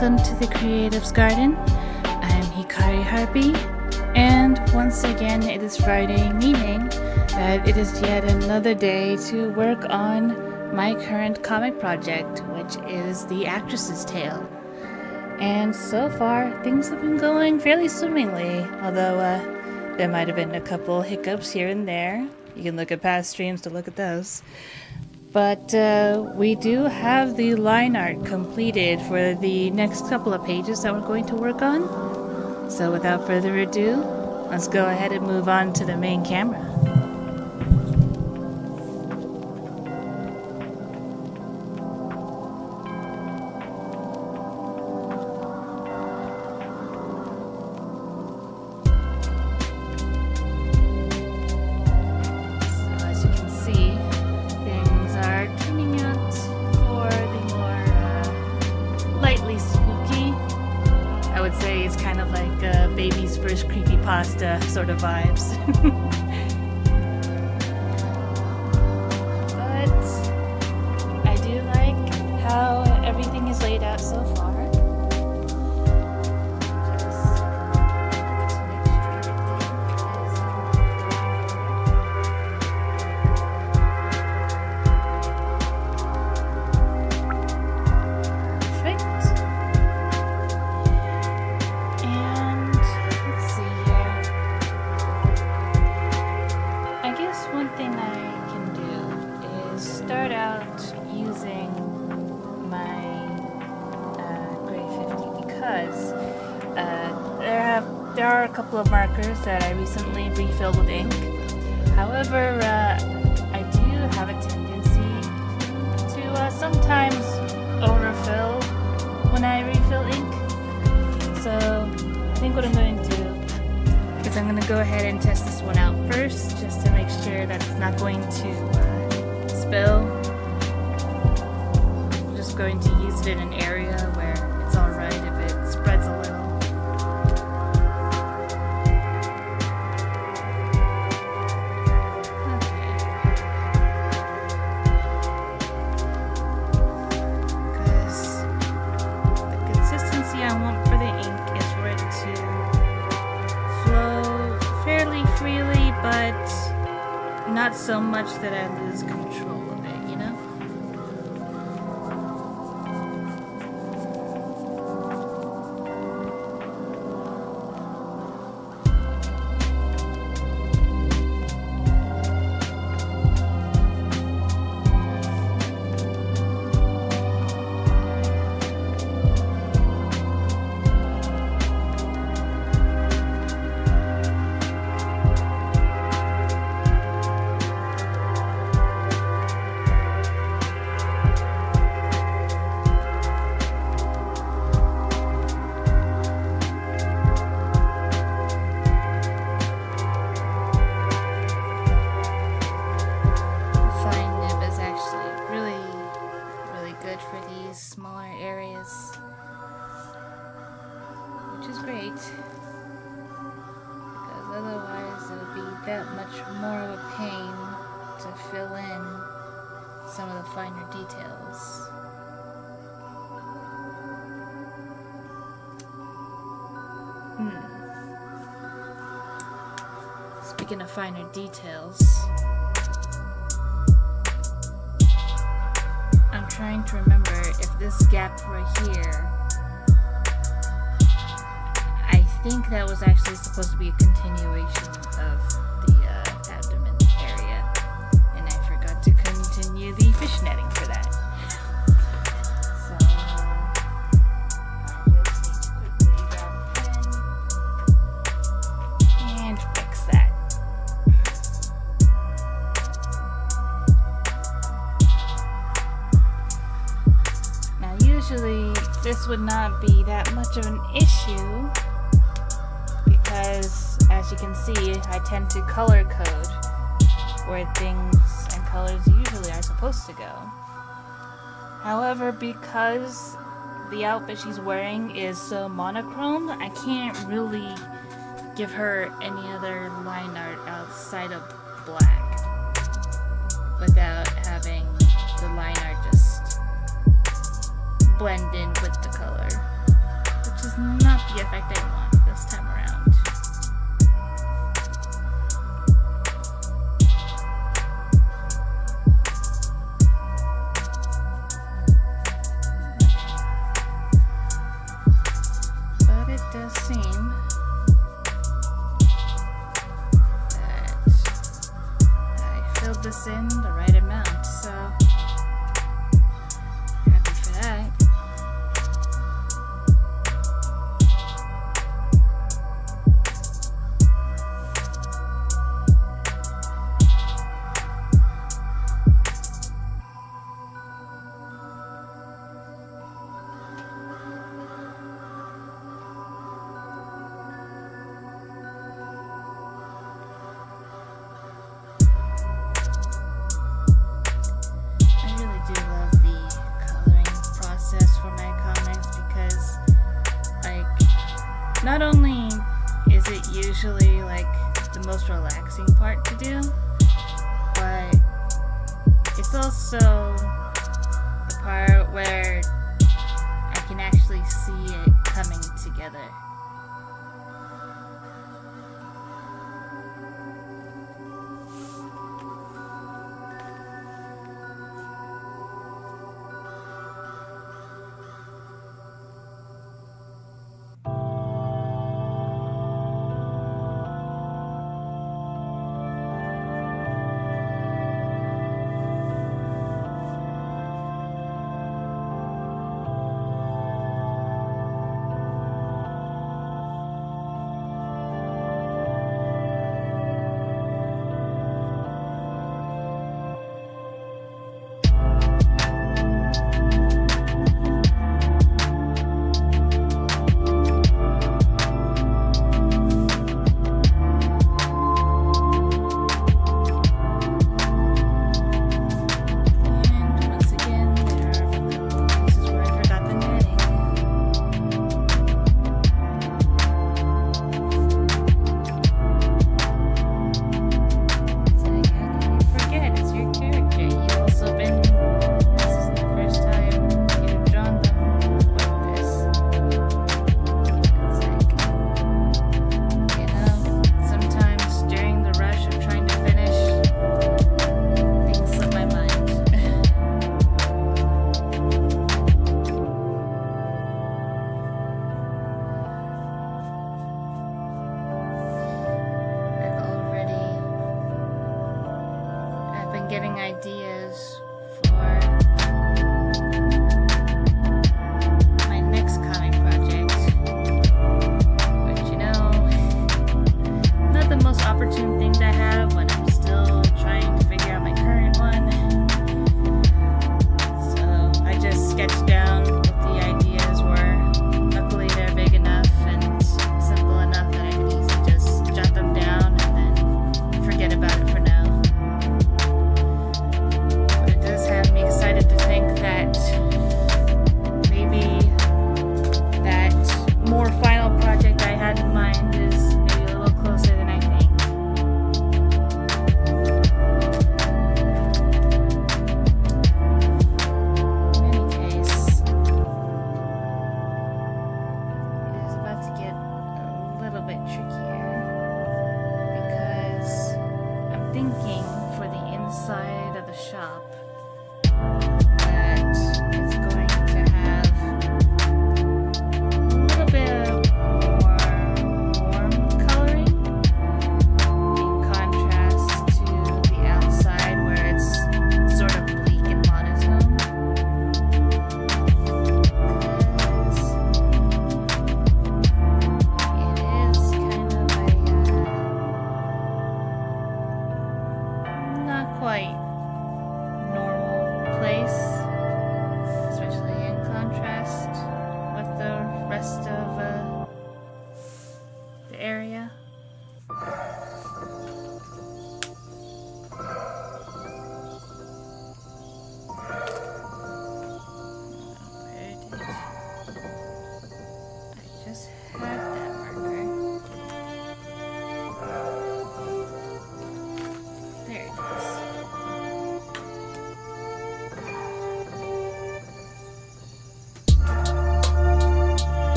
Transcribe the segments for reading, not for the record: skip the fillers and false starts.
welcome to the Creative's Garden. I'm Hikari Harpy, and once again it is Friday, meaning that it is yet another day to work on my current comic project, which is The Actress's Tale. And so far, things have been going fairly swimmingly, although there might have been a couple hiccups here and there. You can look at past streams to look at those. But we do have the line art completed for the next couple of pages that we're going to work on. So without further ado, let's go ahead and move on to the main camera. Pasta sort of vibes. But I do like how everything is laid out so far. There are a couple of markers that I recently refilled with ink. However, I do have a tendency to sometimes overfill when I refill ink. So I think what I'm going to do is I'm going to go ahead and test this one out first, just to make sure that it's not going to spill. I'm just going to use it in an area where it's alright if it spreads a little. Not so much that I lose control of it, you know? That much more of a pain to fill in some of the finer details. Speaking of finer details, I'm trying to remember if this gap right here, I think that was actually supposed to be a continuation of abdomen area, and I forgot to continue the fish netting for that. So I just need to quickly grab a pen and fix that. Now usually this would not be that much of an issue, because as you can see, I tend to color code where things and colors usually are supposed to go. However, because the outfit she's wearing is so monochrome, I can't really give her any other line art outside of black without having the line art just blend in with the color. not the effect I want this time around. But it does seem that I filled this in the right amount, so happy for that. Not only is it usually like the most relaxing part to do, but it's also the part where I can actually see it coming together.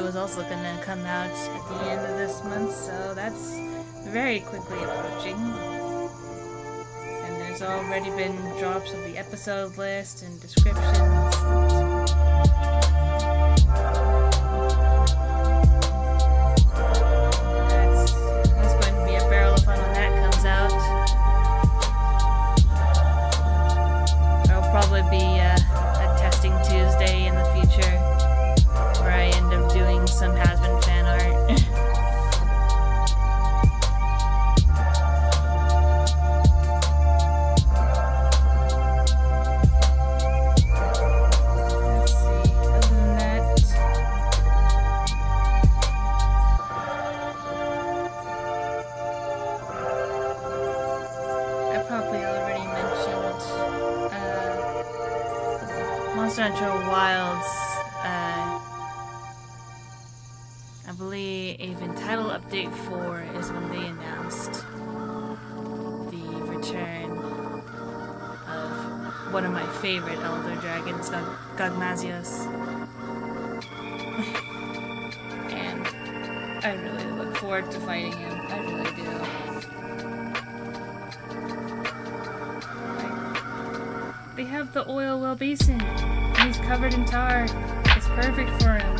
is also going to come out at the end of this month, so that's very quickly approaching. And there's already been drops of the episode list and descriptions. That's going to be a barrel of fun when that comes out. There'll probably be a testing Tuesday in the future where I end up doing some has-been fan art. Let's see, other than that, I probably already mentioned Monster Hunter Wilds. I believe even title update 4 is when they announced the return of one of my favorite Elder Dragons, Gogmazios. And I really look forward to fighting him. I really do. They have the oil well basin, and he's covered in tar. It's perfect for him.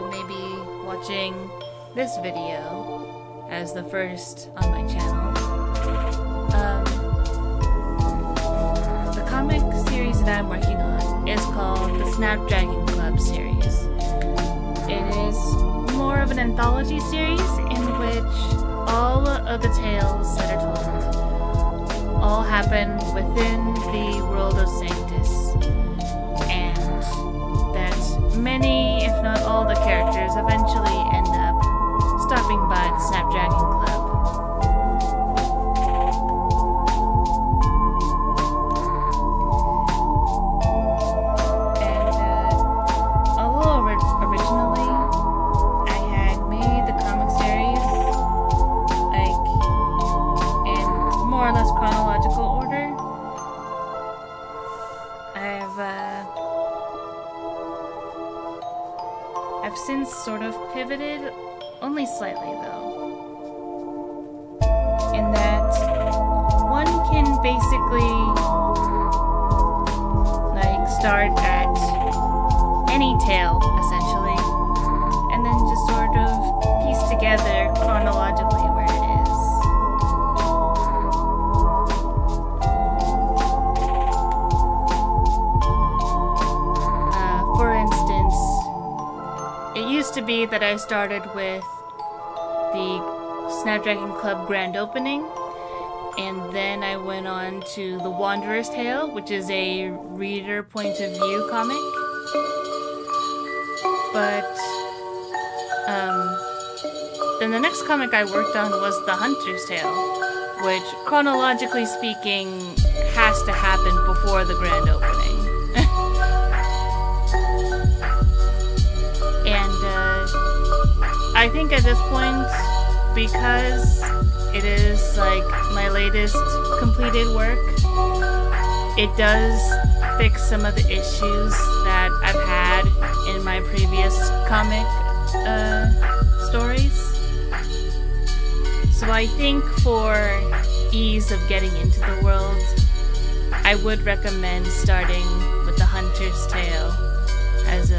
you may be watching this video as the first on my channel. The comic series that I'm working on is called the Snapdragon Club series. It is more of an anthology series in which all of the tales that are told all happen within the world of Sanctus, and that many, if not all, the characters eventually end up stopping by the Snapdragon Club. I've since sort of pivoted, only slightly though, in that one can basically start at any tale essentially, and then just sort of piece together chronologically where it is. For instance, it used to be that I started with the Snapdragon Club grand opening, and then I went on to The Wanderer's Tale, which is a reader point of view comic. But then the next comic I worked on was The Hunter's Tale, which chronologically speaking has to happen before the grand opening. I think at this point, because it is my latest completed work, it does fix some of the issues that I've had in my previous comic stories. So I think for ease of getting into the world, I would recommend starting with The Hunter's Tale as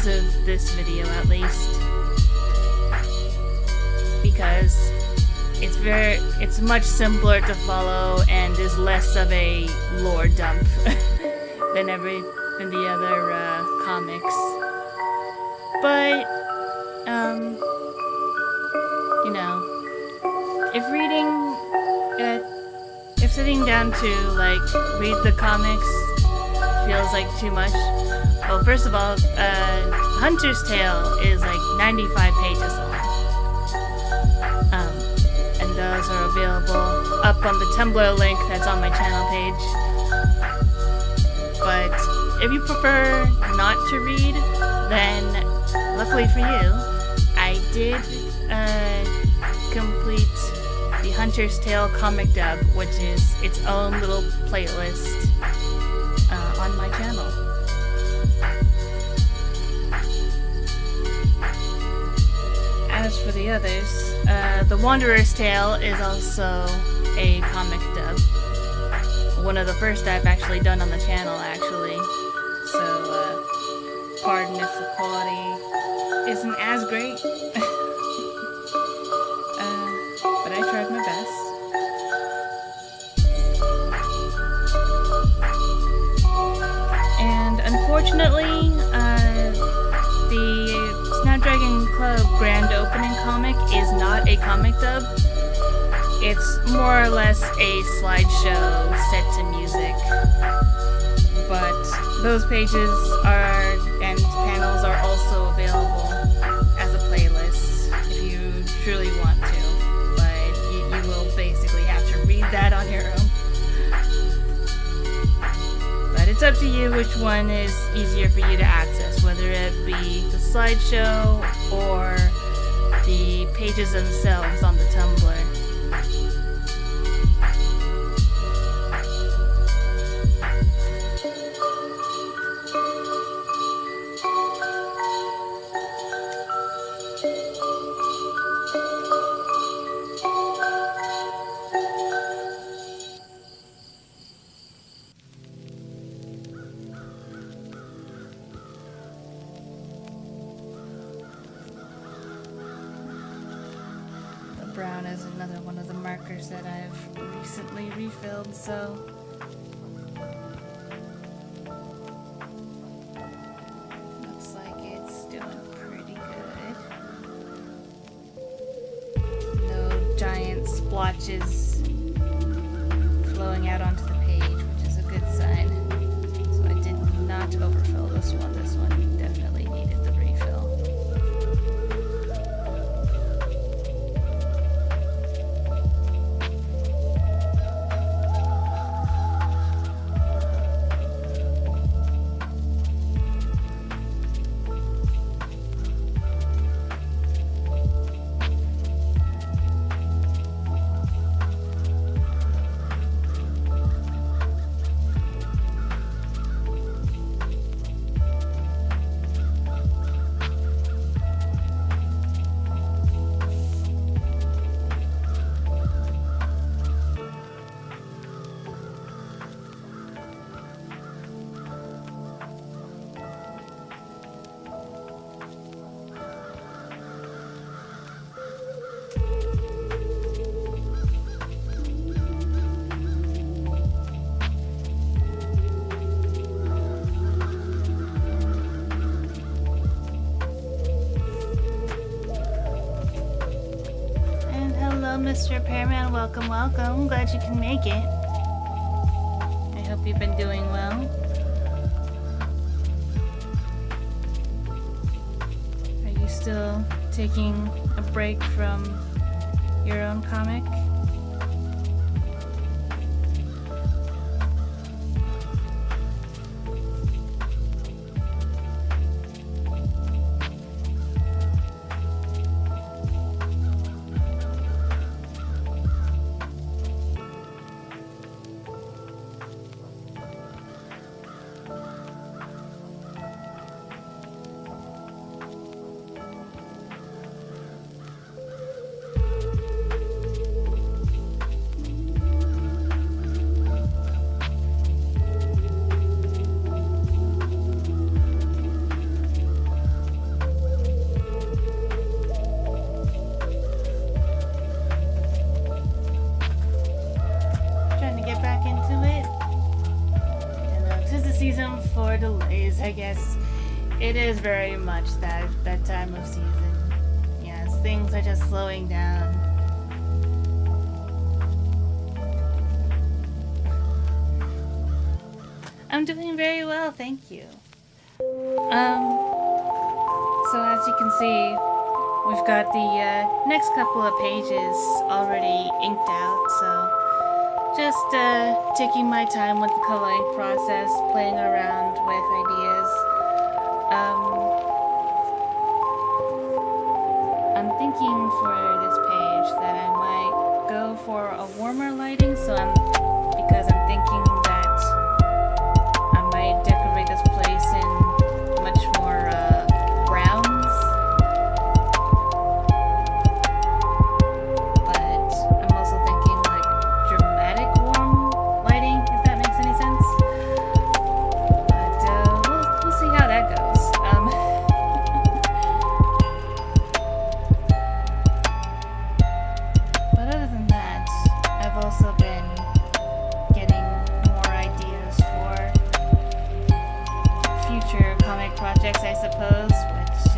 of this video at least, because it's much simpler to follow and is less of a lore dump than the other comics. But you know, if sitting down to read the comics feels like too much, well, first of all, Hunter's Tale is 95 pages long. And those are available up on the Tumblr link that's on my channel page. But if you prefer not to read, then luckily for you, I did complete the Hunter's Tale comic dub, which is its own little playlist on my channel. As for the others, The Wanderer's Tale is also a comic dub. One of the first I've actually done on the channel, actually. So, pardon if the quality isn't as great. But I tried my best. And unfortunately, the Snapdragon Club grand opening comic is not a comic dub. It's more or less a slideshow set to music. But those pages and panels are also available as a playlist if you truly want to. But you will basically have to read that on your own. But it's up to you which one is easier for you to access, whether it be the slideshow or the pages themselves on the Tumblr. brown is another one of the markers that I've recently refilled, so looks like it's doing pretty good. No giant splotches flowing out onto the page, which is a good sign. So I did not overfill this one. This one definitely needed the refill. Mr. Repairman, welcome, welcome. Glad you can make it. I hope you've been doing well. Are you still taking a break from your own comic? For delays, I guess it is very much that time of season. Yes, things are just slowing down. I'm doing very well, thank you. So as you can see, we've got the next couple of pages already inked out, so just taking my time with the coloring process, playing around with ideas. I'm thinking for this page that I might go for a warmer lighting, because I'm thinking that I might decorate this place in much more browns. But I'm also thinking like dramatic warm lighting, if that makes any sense. But we'll see how that goes. But other than that, I've also been getting more ideas for future comic projects, I suppose, which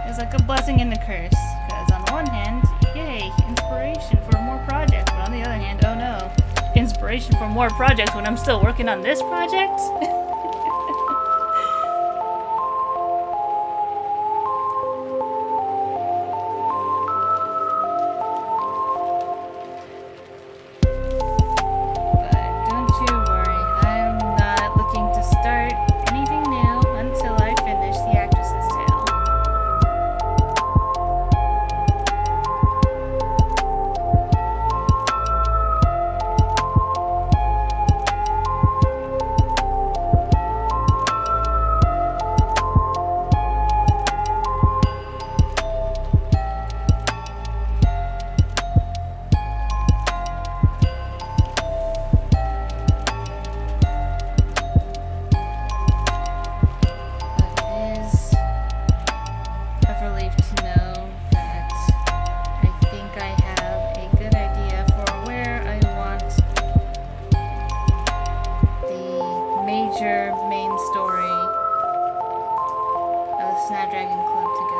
is like a blessing and a curse. Because on the one hand, yay, inspiration for more projects. But on the other hand, oh no, inspiration for more projects when I'm still working on this project? club to go.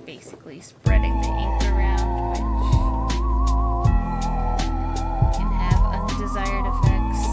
Basically spreading the ink around, which can have undesired effects.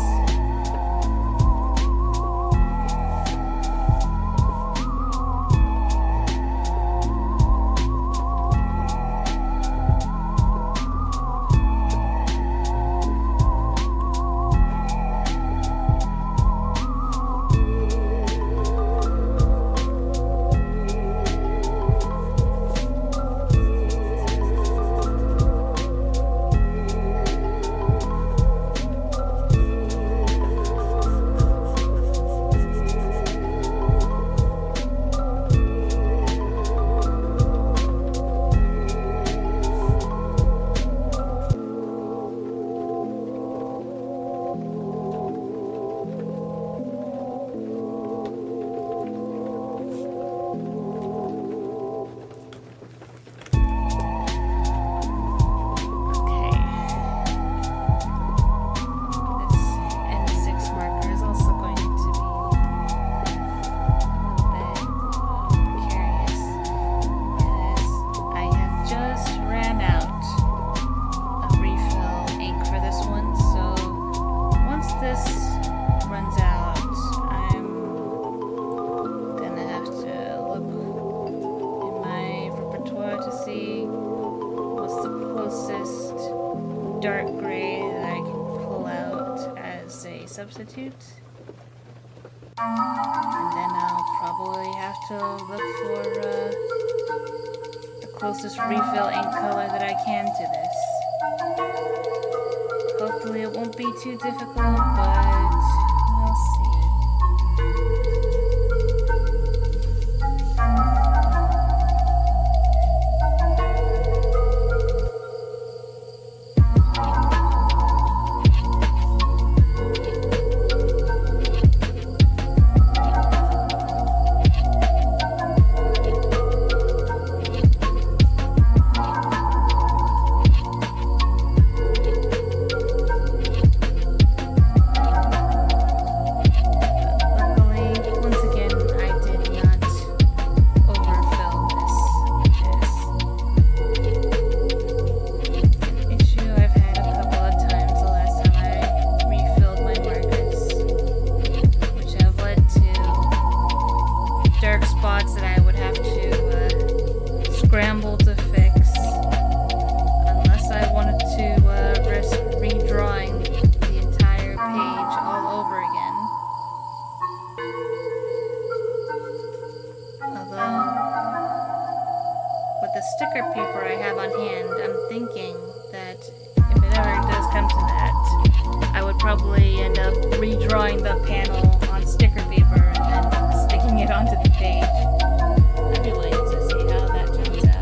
Dark gray that I can pull out as a substitute. And then I'll probably have to look for the closest refill ink color that I can to this. Hopefully it won't be too difficult, but we'll see. drawing the panel on sticker paper and then sticking it onto the page. I'd be willing to see how that turns out.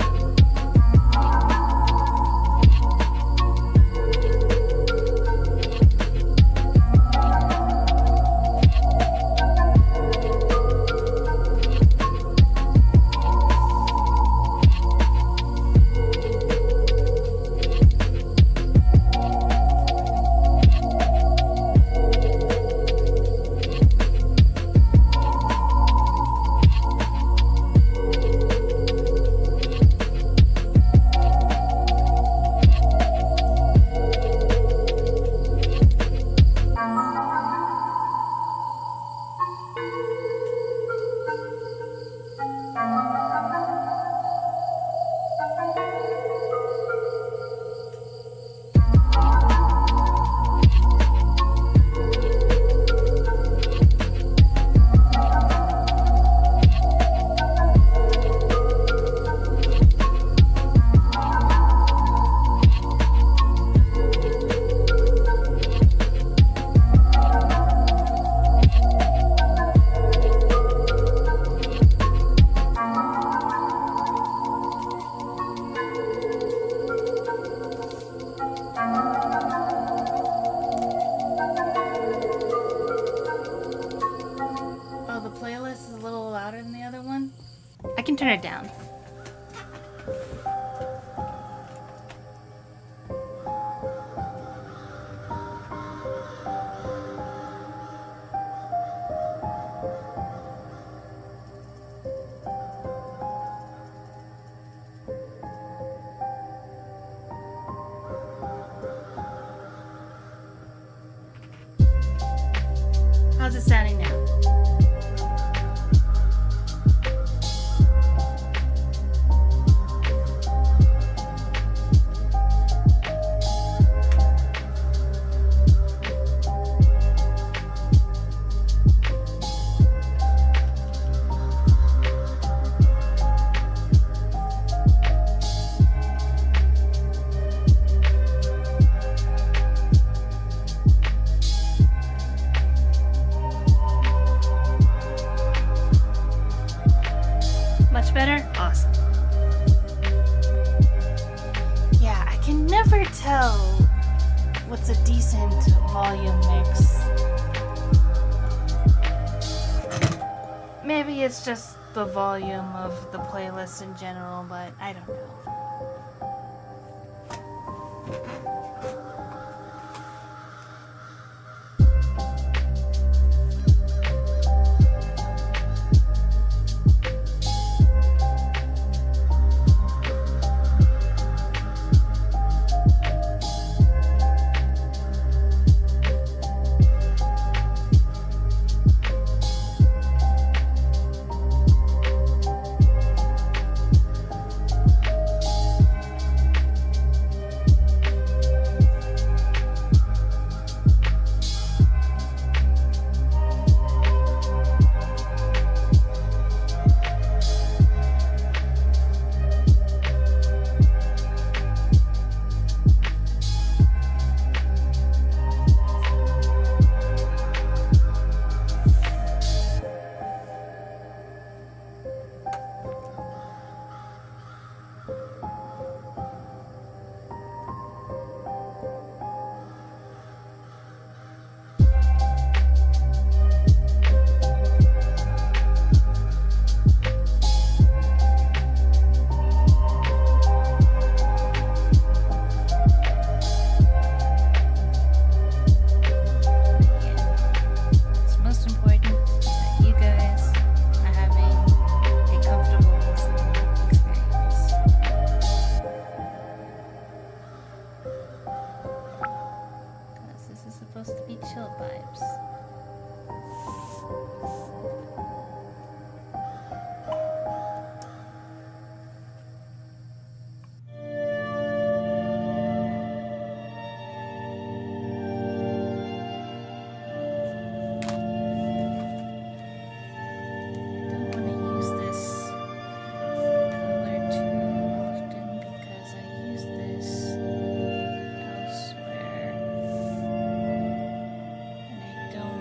I can turn it down. How's it sounding now? Much better? Awesome. Yeah, I can never tell what's a decent volume mix. Maybe it's just the volume of the playlist in general, but I don't know. Supposed to be chill vibes. I don't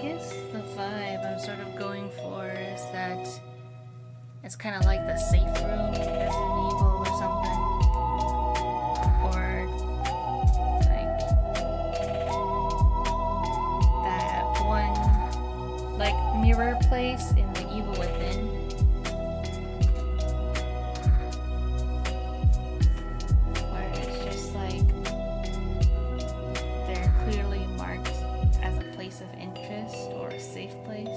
guess the vibe I'm sort of going for is that it's kind of like the safe room in Resident Evil or something. Or like that one like mirror place in The Evil Within. Where it's just like they're clearly marked as a place of interest or a safe place.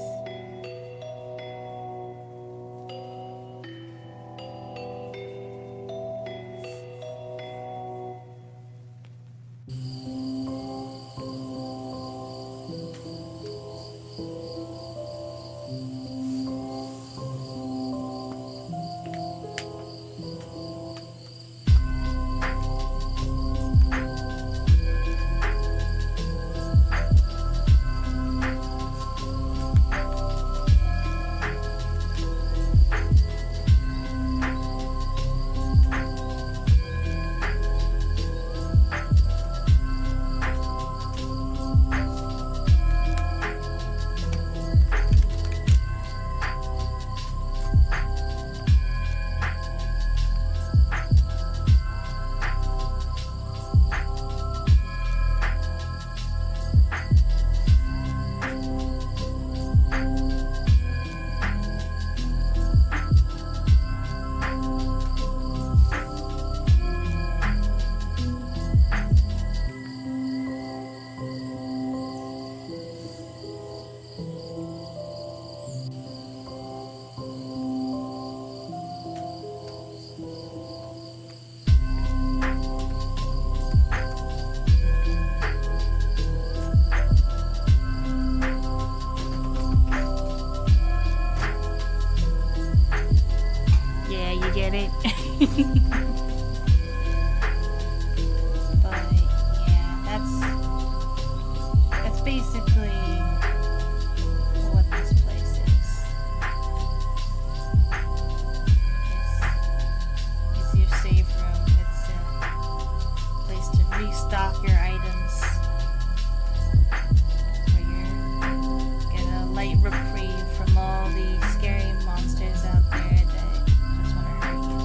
Get it? But yeah, that's basically what this place is. It's your save room. It's a place to restock your items, where you get a light reprieve from all the scary monsters out there that just want to hurt you.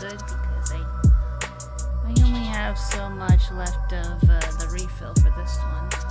good because I only have so much left of the refill for this one.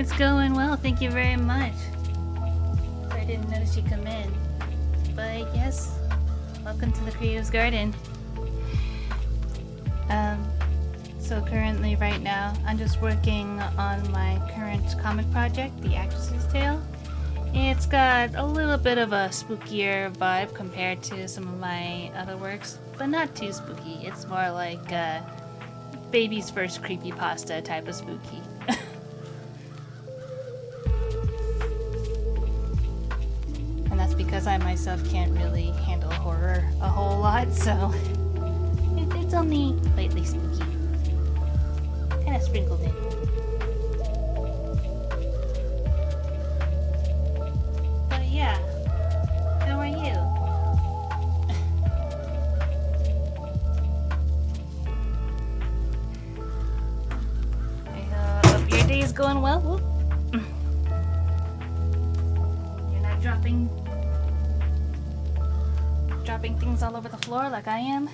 It's going well, thank you very much. I didn't notice you come in. But yes, welcome to the Creative's Garden. So currently, right now, I'm just working on my current comic project, The Actress's Tale. It's got a little bit of a spookier vibe compared to some of my other works, but not too spooky. It's more like baby's first creepypasta type of spooky. And that's because I myself can't really handle horror a whole lot, so it's only lightly spooky. Kind of sprinkled in. But yeah, how are you? I hope your day is going well. Whoop. You're not dropping things all over the floor like I am.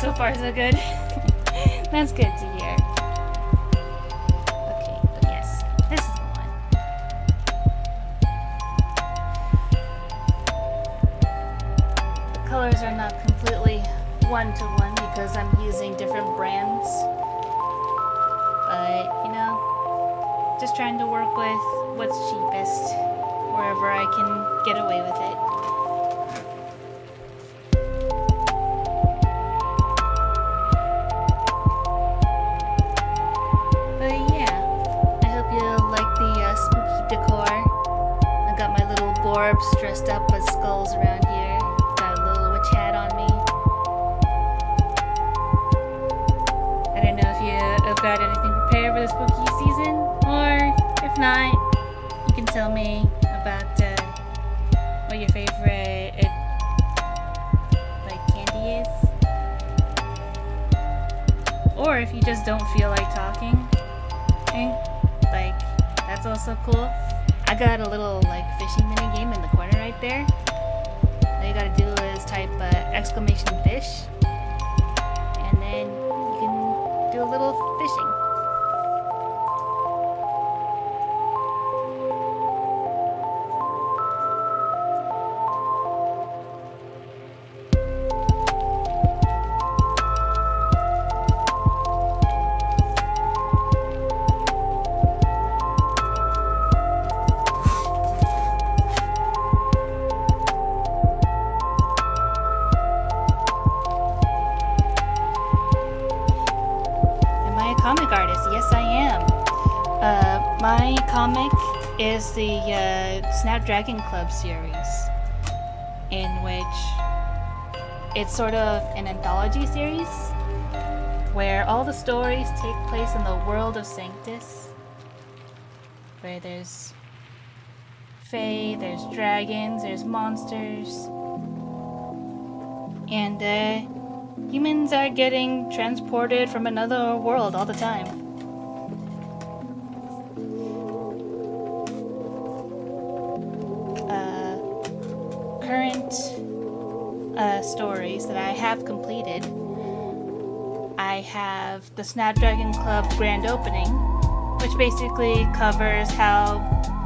So far, so good. That's good to hear. Okay, but yes, this is the one. The colors are not completely one-to-one because I'm using different brands. But, you know, just trying to work with what's cheapest wherever I can get away with it. Orbs dressed up as skulls around here. Got a little witch hat on me. I don't know if you have got anything prepared for the spooky season, or if not, you can tell me about what your favorite like candy is, or if you just don't feel like talking. Like that's also cool. I got a little like fishing mini game in the corner right there. All you gotta do is type exclamation fish, and then you can do a little fishing. Comic artist, yes I am. My comic is the Snapdragon Club series, in which it's sort of an anthology series where all the stories take place in the world of Sanctus, where there's fae, there's dragons, there's monsters, and humans are getting transported from another world all the time. Current stories that I have completed, I have the Snapdragon Club grand opening, which basically covers how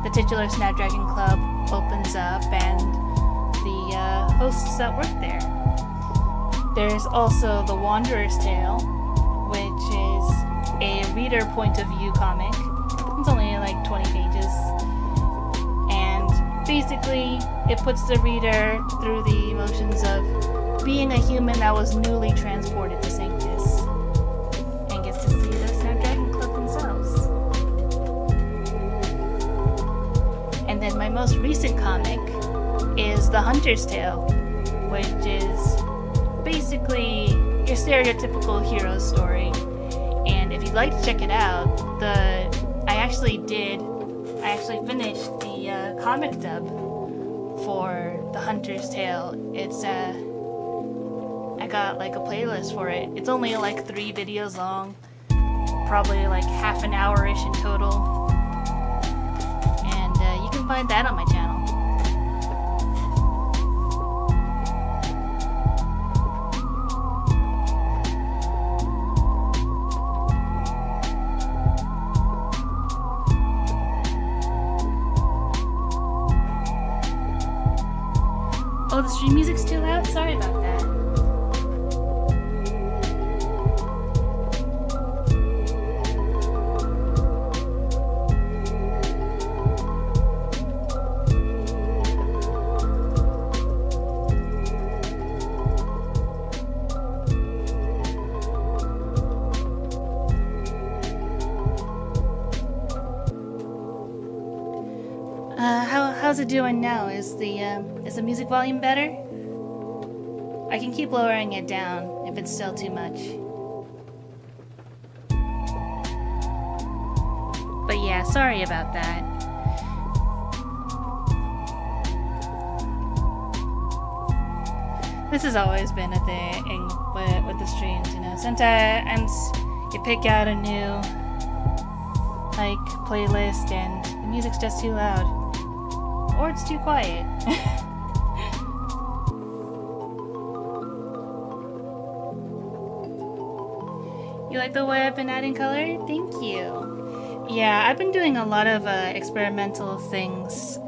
the titular Snapdragon Club opens up and the hosts that work there. There's also The Wanderer's Tale, which is a reader point of view comic. It's only like 20 pages. And basically, it puts the reader through the emotions of being a human that was newly transported to Sanctus and gets to see the Snapdragon Club themselves. And then my most recent comic is The Hunter's Tale, which is basically your stereotypical hero story. And if you'd like to check it out, I actually finished the comic dub for The Hunter's Tale. I got like a playlist for it. It's only like 3 videos long, probably like half an hour-ish in total. And you can find that on my channel. Oh, the stream music's too loud? Sorry about that. How's it doing now? Is the music volume better? I can keep lowering it down if it's still too much. But yeah, sorry about that. This has always been a thing with the streams, you know. Sometimes you pick out a new like playlist and the music's just too loud. Or it's too quiet. You like the way I've been adding color? Thank you. Yeah, I've been doing a lot of experimental things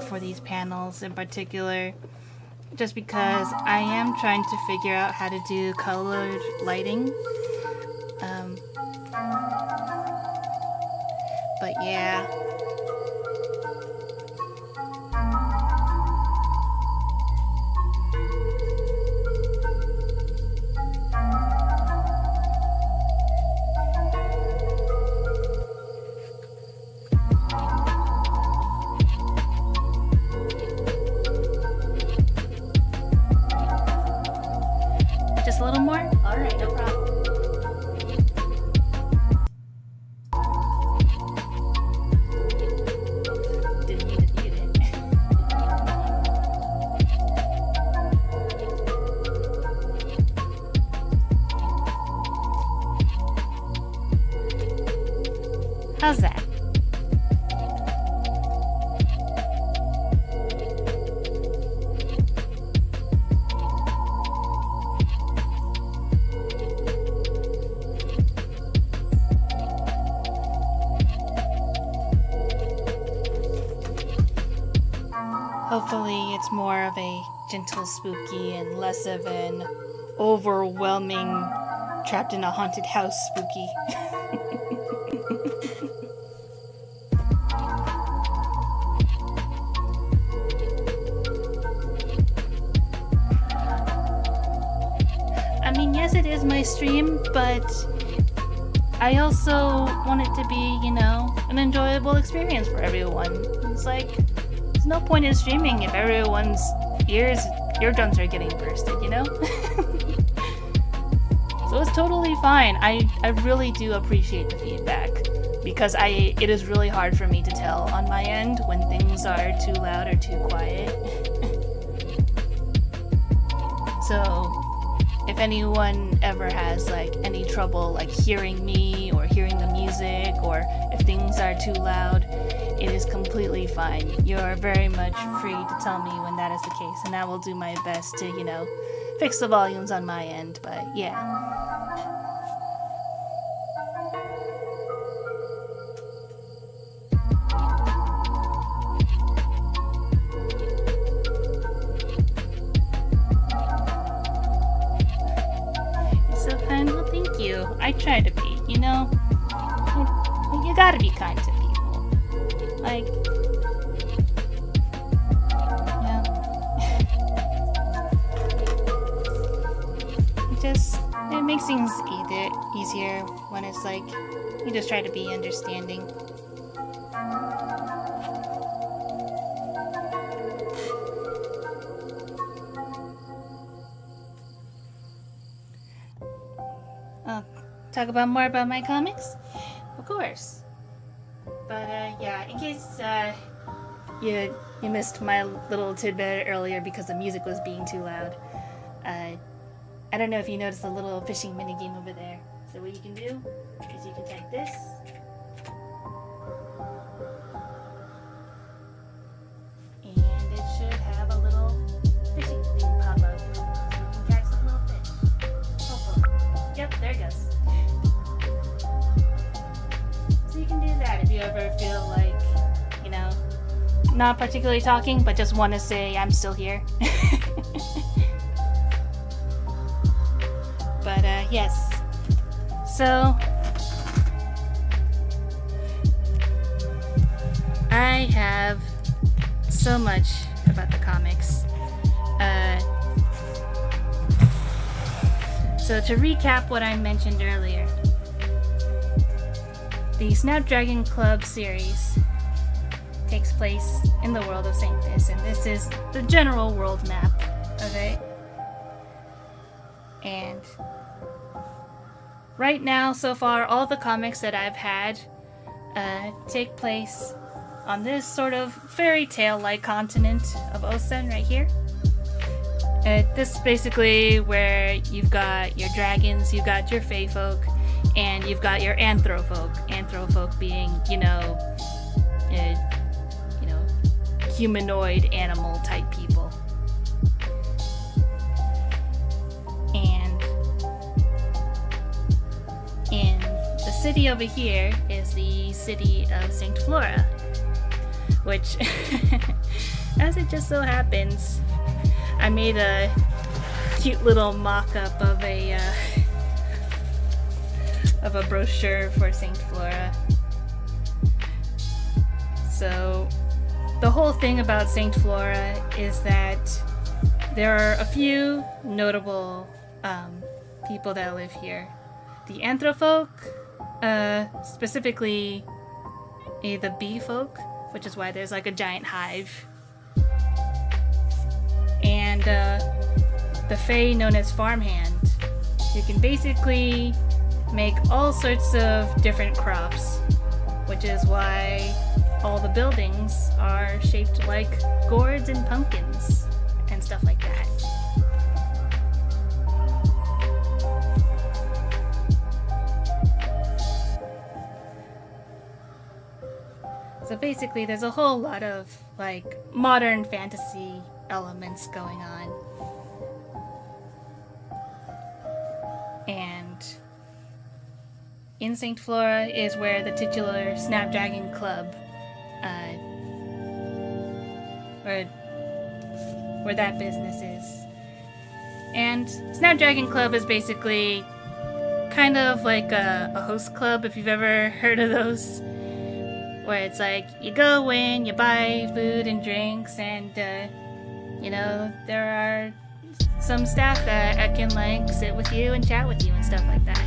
for these panels in particular, just because I am trying to figure out how to do colored lighting. But yeah. A little more? Alright, no problem. Didn't need to mute it. How's that? Hopefully it's more of a gentle spooky and less of an overwhelming trapped in a haunted house spooky. I mean, yes, it is my stream, but I also want it to be, you know, an enjoyable experience for everyone. It's like, there's no point in streaming if everyone's eardrums are getting bursted, you know? So it's totally fine. I really do appreciate the feedback, because it is really hard for me to tell on my end when things are too loud or too quiet. So if anyone ever has like any trouble like hearing me or hearing the music, or if things are too loud, it is completely fine. You're very much free to tell me when that is the case, and I will do my best to, you know, fix the volumes on my end, but yeah. You're so kind. Well, thank you. I try to be, you know? You gotta be kind to people. Like, it makes things easier when it's like you just try to be understanding. Talk about more about my comics? Of course. But yeah, in case you missed my little tidbit earlier because the music was being too loud. I don't know if you noticed the little fishing minigame over there. So what you can do is you can take this. And it should have a little fishing thing pop up. So you can catch some little fish. Hopefully. Yep, there it goes. So you can do that if you ever feel like, you know, not particularly talking, but just want to say I'm still here. But yes. So I have so much about the comics. So to recap what I mentioned earlier, the Snapdragon Club series takes place in the world of Sanctus, and this is the general world map of it. And right now, so far, all the comics that I've had take place on this sort of fairy tale-like continent of Osen right here. This is basically where you've got your dragons, you've got your fae folk, and you've got your anthrofolk. Anthrofolk being, humanoid animal type people. And in the city over here is the city of St. Flora, which, as it just so happens, I made a cute little mock-up of a brochure for St. Flora. So the whole thing about St. Flora is that there are a few notable people that live here. The anthrofolk, specifically the bee folk, which is why there's like a giant hive. And the fae known as farmhand, who can basically make all sorts of different crops, which is why all the buildings are shaped like gourds and pumpkins and stuff like that. So basically there's a whole lot of like modern fantasy elements going on. And in St. Flora is where the titular Snapdragon Club, where that business is. And Snapdragon Club is basically kind of like a host club, if you've ever heard of those, where it's like you go in, you buy food and drinks, and there are some staff that can like sit with you and chat with you and stuff like that.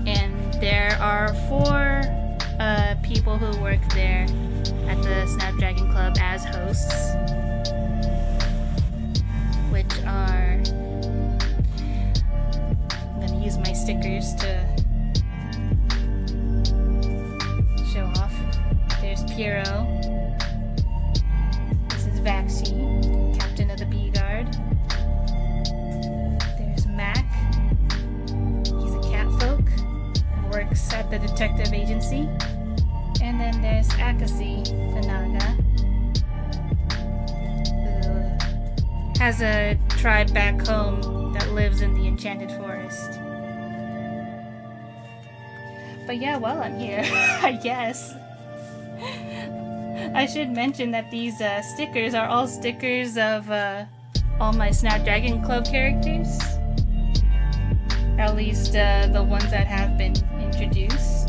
And there are 4 people who work there at the Snapdragon Club as hosts, which are, I'm gonna use my stickers to show off. There's Piero. This is Vaxi, captain of the Bee Guard. There's Mac. He's a catfolk who works at the detective agency. And then there's Akasi, the Naga, who has a tribe back home that lives in the Enchanted Forest. But yeah, while I'm here, I guess I should mention that these stickers are all stickers of all my Snapdragon Club characters. At least the ones that have been introduced.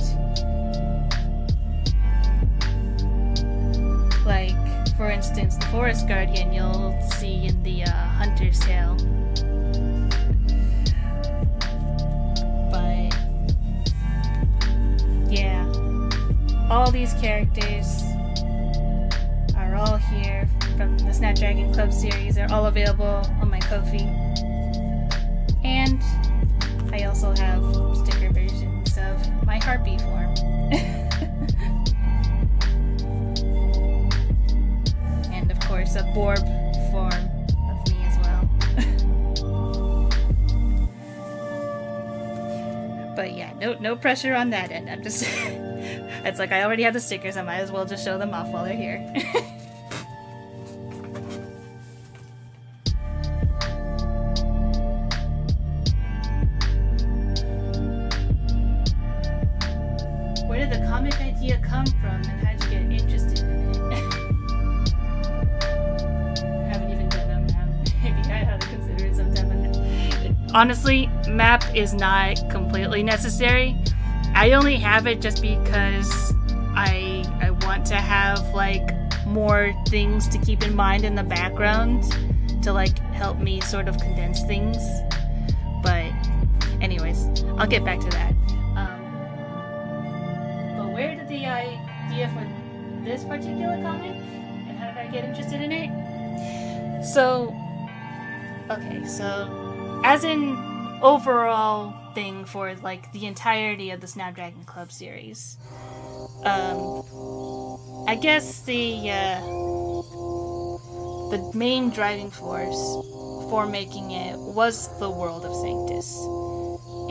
Like, for instance, the Forest Guardian you'll see in the Hunter's Tale. these characters are all here from the Snapdragon Club series. They're all available on my Ko-fi. And I also have sticker versions of my Harpy form. And of course a Borb form of me as well. But yeah, no pressure on that end. I'm just it's like I already have the stickers, I might as well just show them off while they're here. Where did the comic idea come from, and how did you get interested in it? I haven't even done a map. Maybe I have to consider it sometime. Honestly, map is not completely necessary. I only have it just because I want to have like more things to keep in mind in the background to like help me sort of condense things. But anyways, I'll get back to that. But where did the idea for this particular comic, and how did I get interested in it? So, okay, so as an overall thing for like the entirety of the Snapdragon Club series, I guess the main driving force for making it was the world of Sanctus.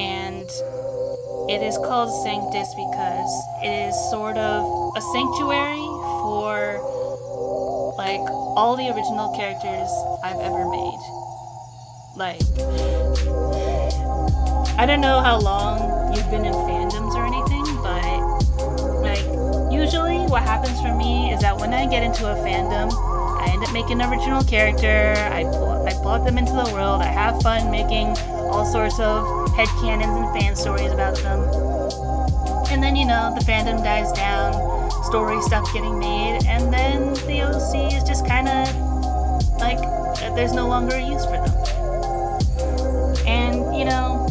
And it is called Sanctus because it is sort of a sanctuary for like all the original characters I've ever made. Like, I don't know how long you've been in fandoms or anything, but like usually what happens for me is that when I get into a fandom, I end up making an original character, I plot them into the world, I have fun making all sorts of headcanons and fan stories about them. And then, you know, the fandom dies down, stories stop getting made, and then the OC is just kind of like, there's no longer a use for them. And, you know,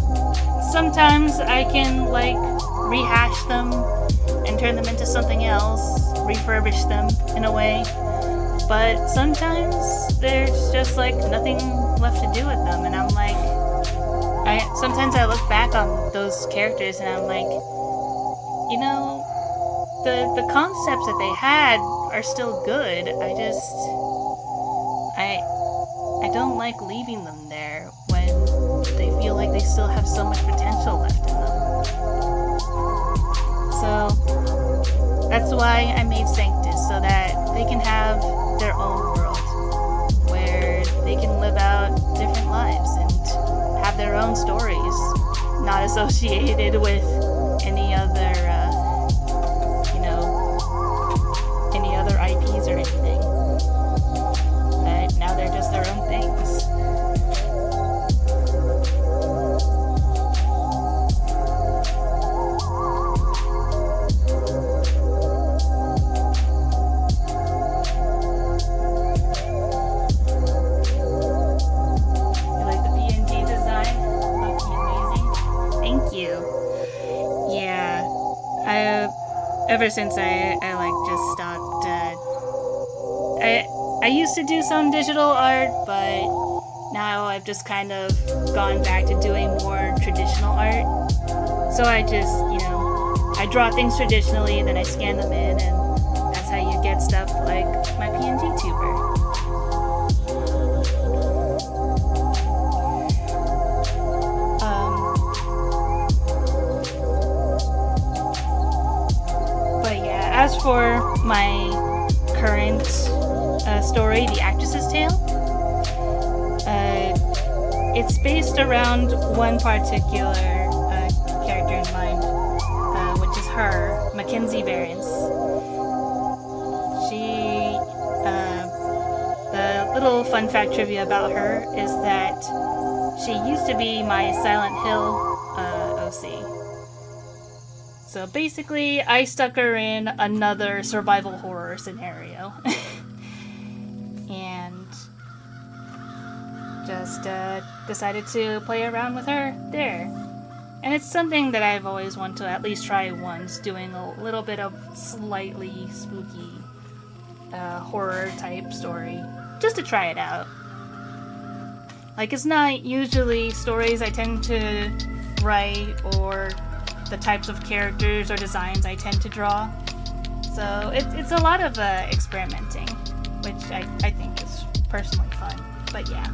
sometimes I can like rehash them and turn them into something else, refurbish them in a way. But sometimes there's just like nothing left to do with them, and I'm like, sometimes I look back on those characters and I'm like, you know, the concepts that they had are still good. I don't like leaving them there when they feel like they still have so much potential left in them. So that's why I made Sanctus, so that they can have their own world where they can live out different lives and have their own stories, not associated with any other, any other IPs or anything. But now they're just their own things. Ever since I just stopped, I used to do some digital art, but now I've just kind of gone back to doing more traditional art. So I just, I draw things traditionally, then I scan them in, and that's how you get stuff like my PNGtuber. As for my current story, The Actress's Tale, it's based around one particular character in mind, which is her, Mackenzie Behrens. The little fun fact trivia about her is that she used to be my Silent Hill OC. So basically, I stuck her in another survival horror scenario. And just decided to play around with her there. And it's something that I've always wanted to at least try once, doing a little bit of slightly spooky horror type story, just to try it out. Like, it's not usually stories I tend to write or the types of characters or designs I tend to draw. So it's a lot of experimenting, which I think is personally fun. But yeah.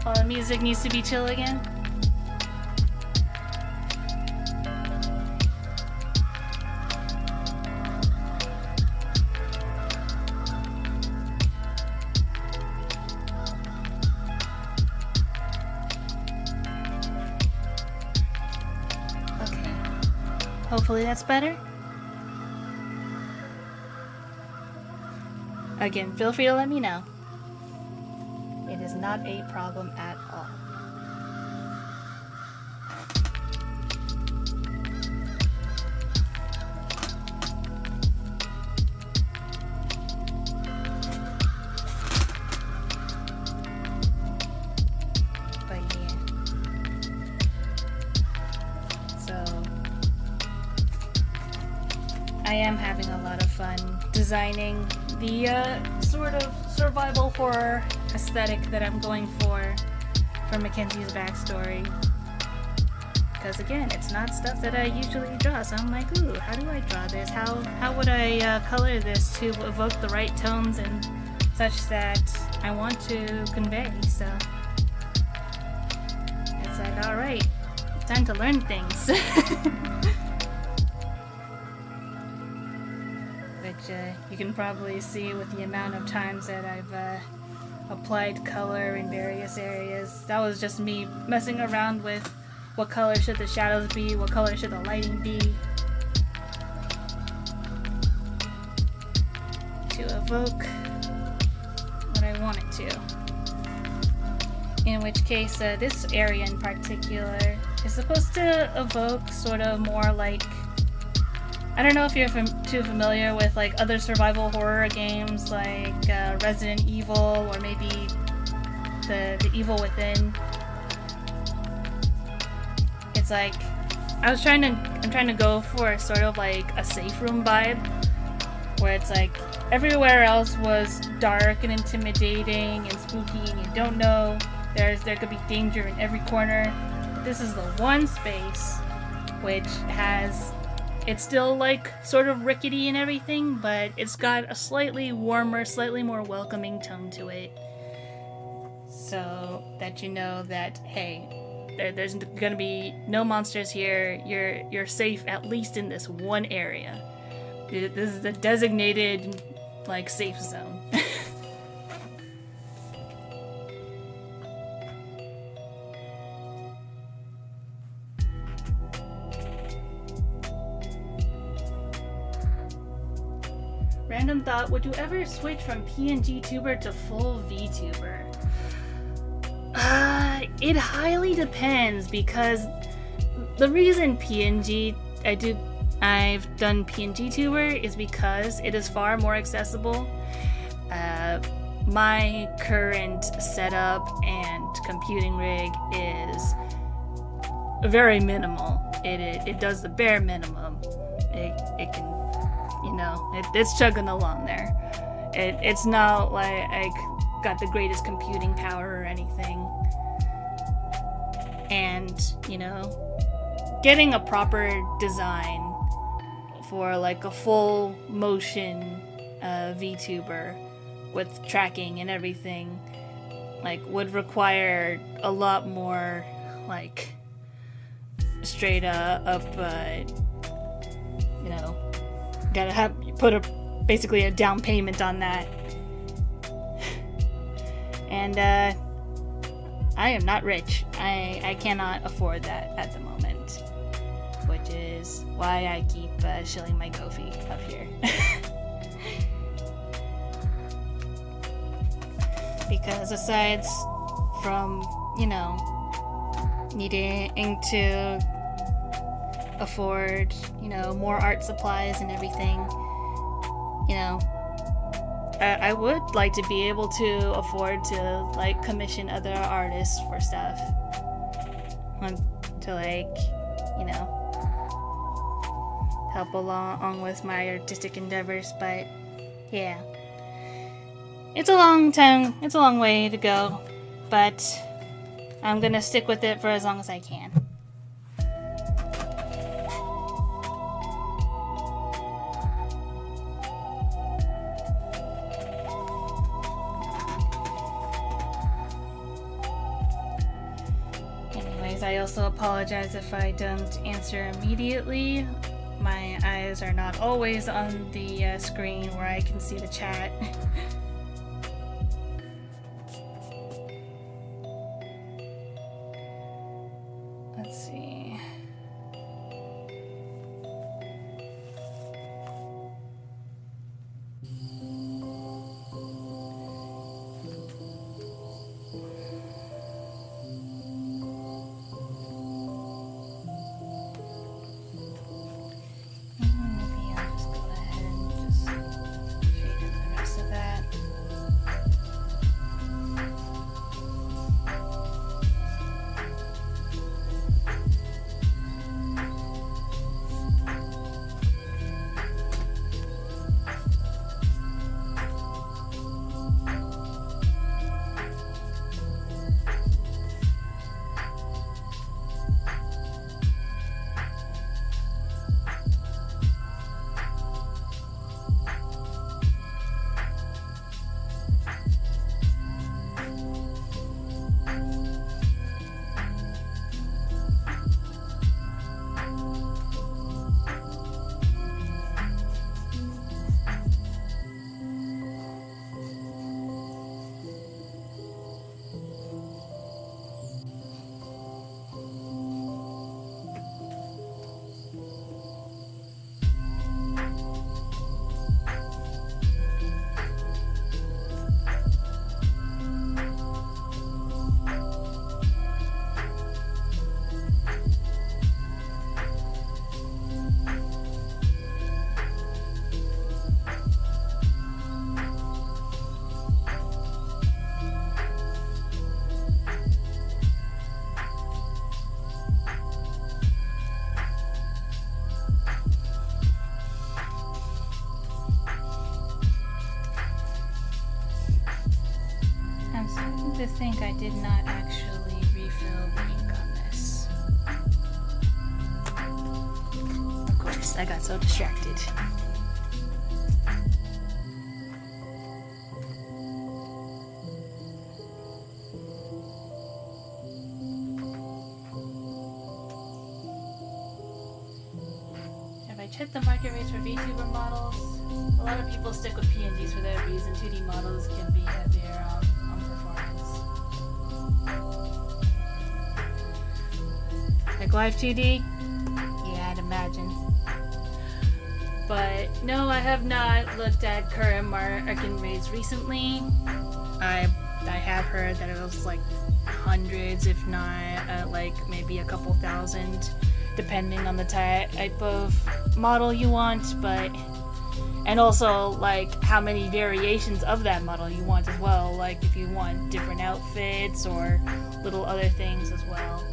All the music needs to be chill again. Hopefully that's better. Again, feel free to let me know. It is not a problem at all. I am having a lot of fun designing the sort of survival horror aesthetic that I'm going for Mackenzie's backstory. Because again, it's not stuff that I usually draw, so I'm like, ooh, how do I draw this? How would I color this to evoke the right tones and such that I want to convey? So it's like, alright, time to learn things. Which you can probably see with the amount of times that I've applied color in various areas. That was just me messing around with what color should the shadows be, what color should the lighting be, to evoke what I want it to. In which case, this area in particular is supposed to evoke sort of more like, I don't know if you're too familiar with like other survival horror games like Resident Evil or maybe the Evil Within. It's like I'm trying to go for sort of like a safe room vibe, where it's like everywhere else was dark and intimidating and spooky and you don't know there could be danger in every corner. This is the one space which has, it's still like sort of rickety and everything, but it's got a slightly warmer, slightly more welcoming tone to it. So that you know that, hey, there's gonna be no monsters here. You're safe at least in this one area. This is the designated like safe zone. Random thought, would you ever switch from PNGtuber to full VTuber? It highly depends, because the reason I've done PNGtuber is because it is far more accessible. My current setup and computing rig is very minimal. It does the bare minimum. It can, you know, it's chugging along there. It's not like I got the greatest computing power or anything. And, you know, getting a proper design for like a full motion VTuber with tracking and everything like would require a lot more like straight up you know, gotta put basically a down payment on that. And I am not rich. I cannot afford that at the moment, which is why I keep shilling my Ko-fi up here. Because aside from, you know, needing to afford, more art supplies and everything, I would like to be able to afford to like commission other artists for stuff. To help along with my artistic endeavors, but yeah. It's a long way to go, but I'm gonna stick with it for as long as I can. Anyways, I also apologize if I don't answer immediately. My eyes are not always on the screen where I can see the chat. Let's see. Maybe I'll just go ahead and just shade in the rest of that. I'm starting to think I did not actually refill the ink on this. Of course, I got so distracted. Have I checked the market rates for VTuber models? A lot of people stick with PNGs for that reason. 2D models can be heavier on performance. Like live 2D? Yeah, I'd imagine. But no, I have not looked at current market rates recently. I have heard that it was like hundreds, if not like maybe a couple thousand, depending on the type of model you want, and also like how many variations of that model you want as well, like if you want different outfits or little other things as well.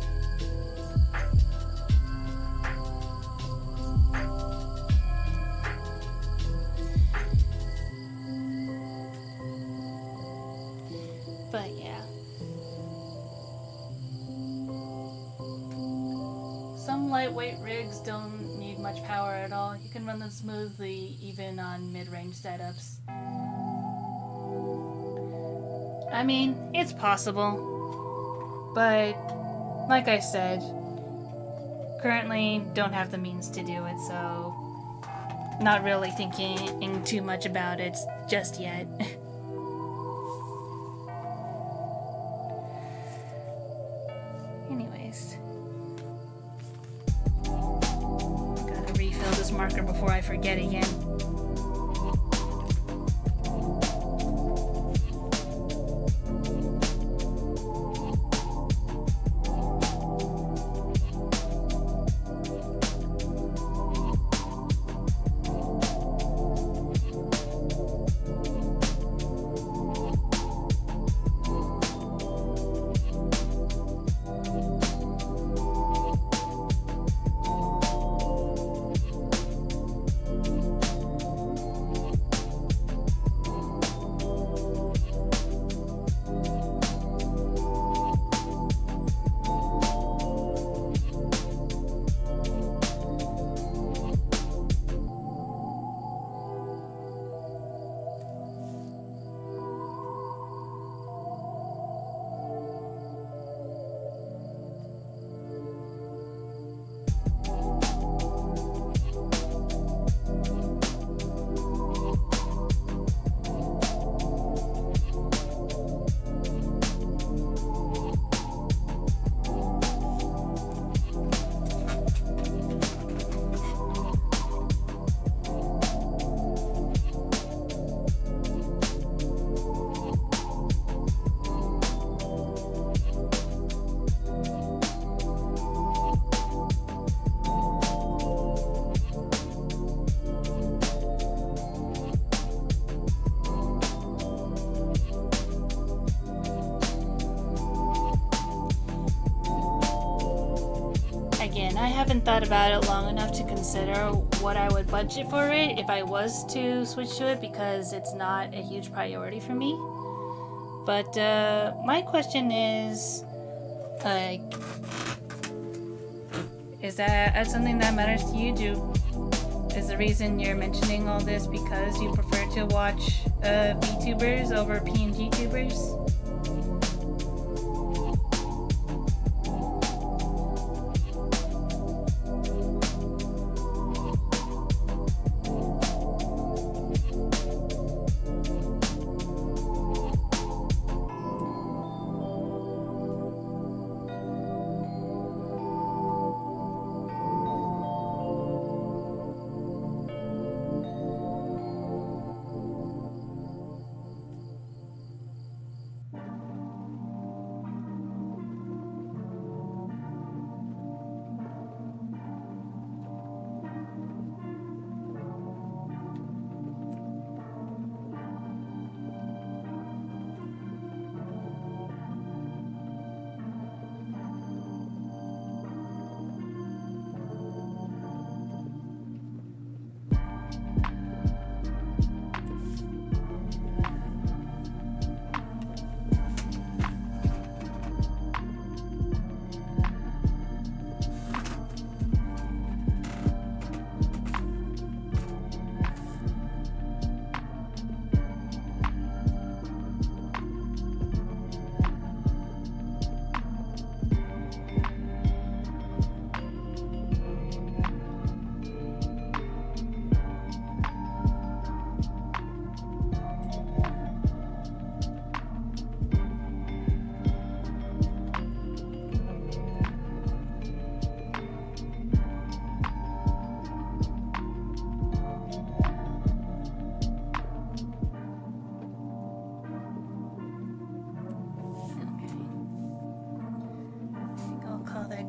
But yeah. Some lightweight rigs don't need much power at all. You can run them smoothly even on mid-range setups. I mean, it's possible. But, like I said, currently don't have the means to do it, so not really thinking too much about it just yet. Anyways. Gotta refill this marker before I forget again. haven't thought about it long enough to consider what I would budget for it if I was to switch to it, because it's not a huge priority for me. But my question is, like, is that something that matters to you? Is the reason you're mentioning all this because you prefer to watch VTubers over PNGtubers?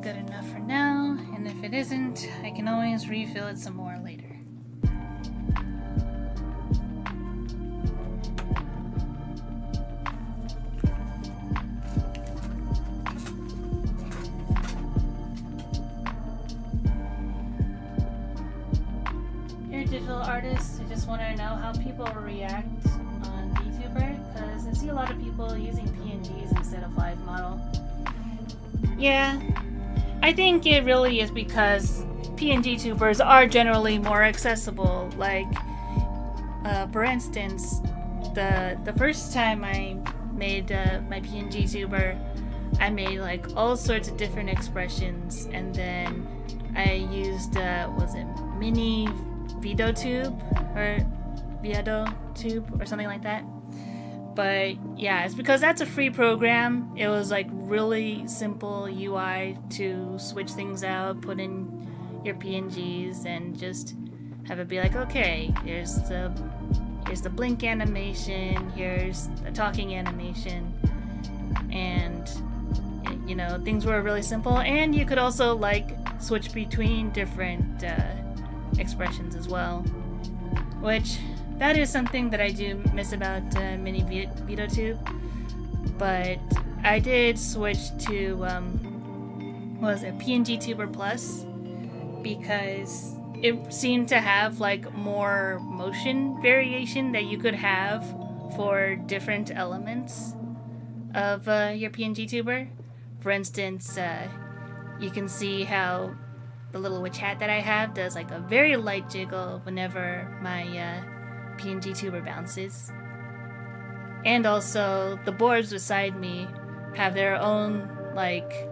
Good enough for now, and if it isn't, I can always refill it some more later. You're a digital artist, I just want to know how people react on VTuber, because I see a lot of people using PNGs instead of live model. Yeah, I think it really is because PNGtubers are generally more accessible. Like, for instance, the first time I made my PNGtuber, I made like all sorts of different expressions, and then I used was it mini VidOTube or VidOTube or something like that. But yeah, it's because that's a free program. It was like really simple UI to switch things out, put in your PNGs, and just have it be like, okay, here's the blink animation, here's the talking animation, and you know, things were really simple. And you could also like switch between different expressions as well, which that is something that I do miss about mini VidOTube. But I did switch to what was it, PNGtuber Plus, because it seemed to have like more motion variation that you could have for different elements of your PNGtuber. For instance, you can see how the little witch hat that I have does like a very light jiggle whenever my PNGtuber bounces. And also the boards beside me have their own like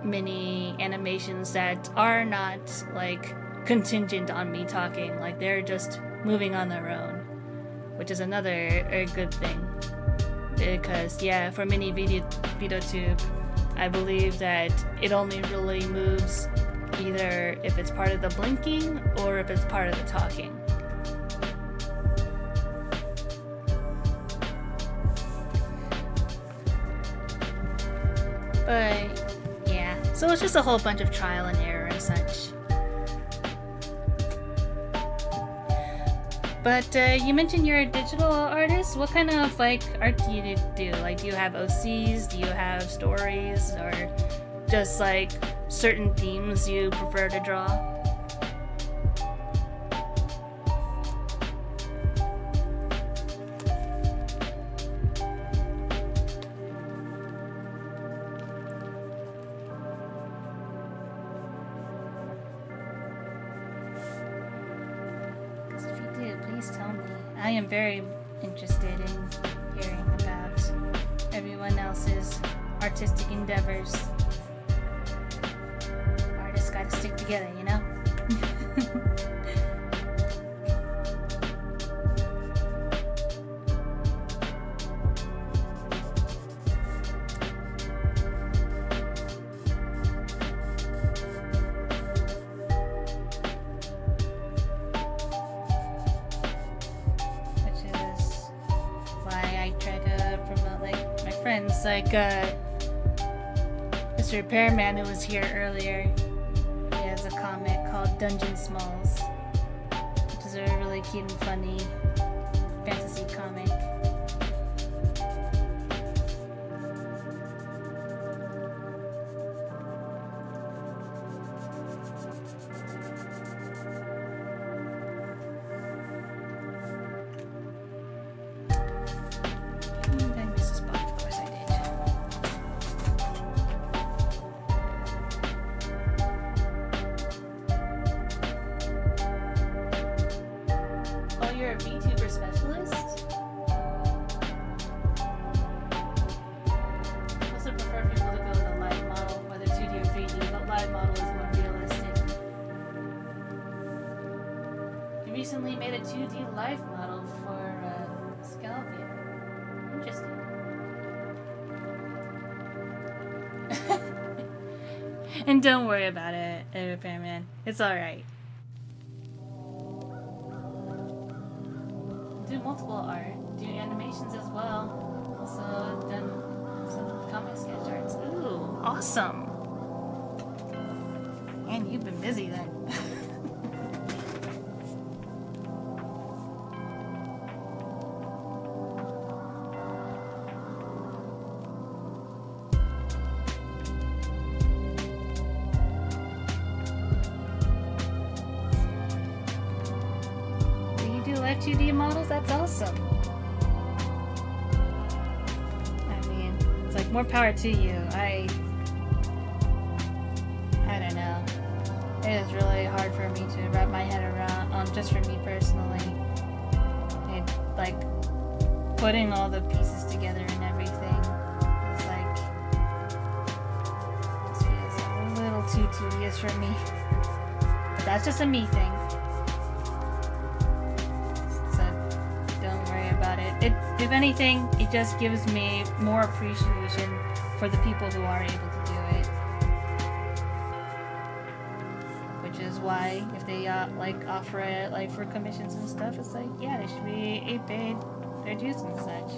mini animations that are not like contingent on me talking, like they're just moving on their own, which is another good thing, because yeah, for mini VidOTube I believe that it only really moves either if it's part of the blinking or if it's part of the talking. But yeah, so it's just a whole bunch of trial and error and such. But you mentioned you're a digital artist. What kind of like art do you do? Like, do you have OCs? Do you have stories? Or just like certain themes you prefer to draw? Because if you did, please tell me. I am very interested in hearing about everyone else's artistic endeavors. Artists gotta stick together, you know? Which is why I try to promote, like, my friends, like, Mr. Repairman, who was here earlier. He has a comic called Dungeon Smalls, which is a really cute and funny fantasy comic. Did I miss a spot? Of course I did. Oh, you're a VTuber specialist? I also prefer people to go with a live model, whether 2D or 3D, but live model is more realistic. You recently made a 2D live model for Scalvia. Interesting. And don't worry about it, Repairman. It's alright. Do multiple art, do animations as well. Also done some comic sketch arts. Ooh, awesome. And you've been busy then. You do live 2D models? That's awesome. I mean, it's like more power to you. I don't know. It is really hard for me to wrap my head around, just for me personally. It, like, putting all the pieces together and everything is like, this feels a little too tedious for me. But that's just a me thing. So don't worry about it. If anything, it just gives me more appreciation for the people who are able to do it. Which is why if they like offer it like for commissions and stuff, it's like, yeah, they should be paid their dues and such.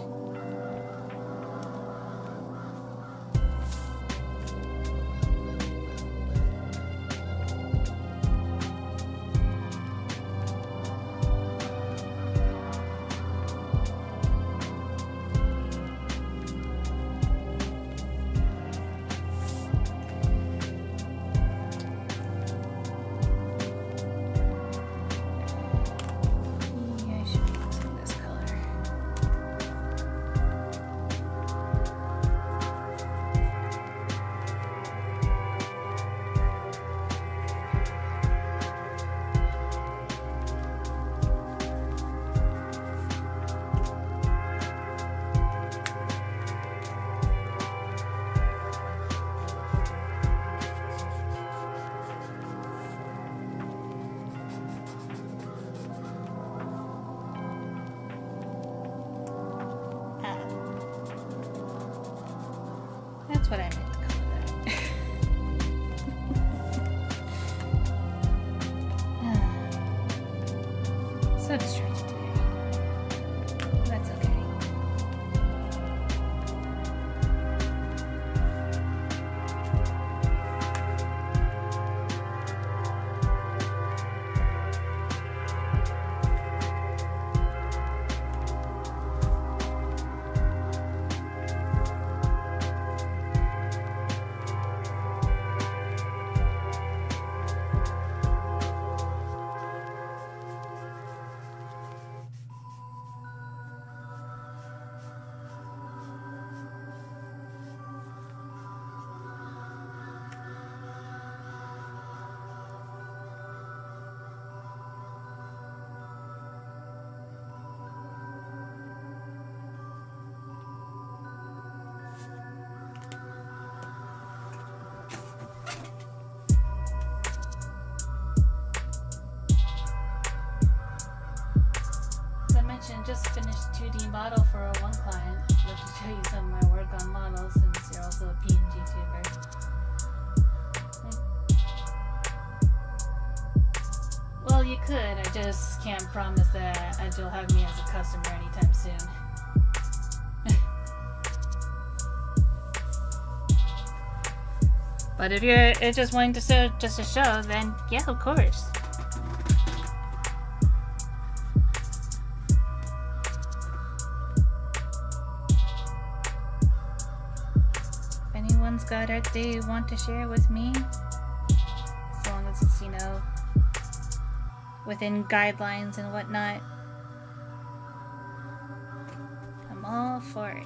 Yeah, I should be using this color. That's what I meant to call that. So distracted today. That's okay. just finished 2D model for one client. I'd love to show you some of my work on models since you're also a PNGtuber. Well, you could. I just can't promise that you'll have me as a customer anytime soon. But if you're just wanting to show just a show, then yeah, of course. If anyone's got art they want to share with me, as long as it's, you know, within guidelines and whatnot, I'm all for it.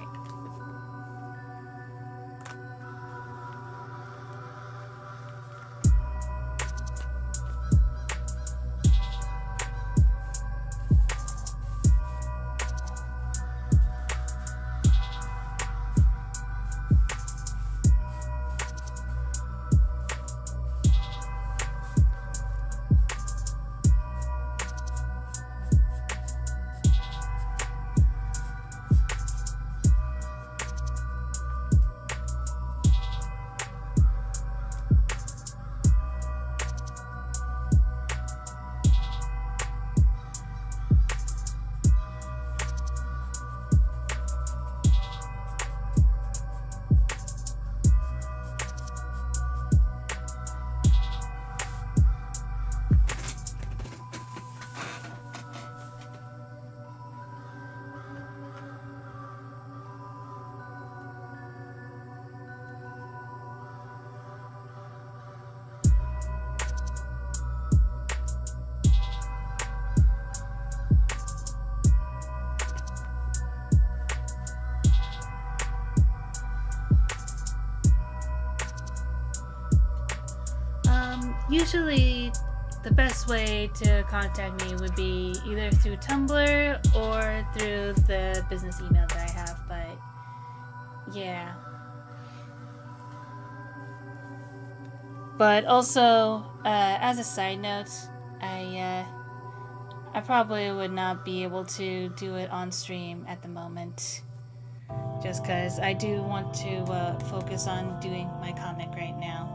Usually the best way to contact me would be either through Tumblr or through the business email that I have, but yeah. But also, as a side note, I probably would not be able to do it on stream at the moment, just because I do want to focus on doing my comic right now.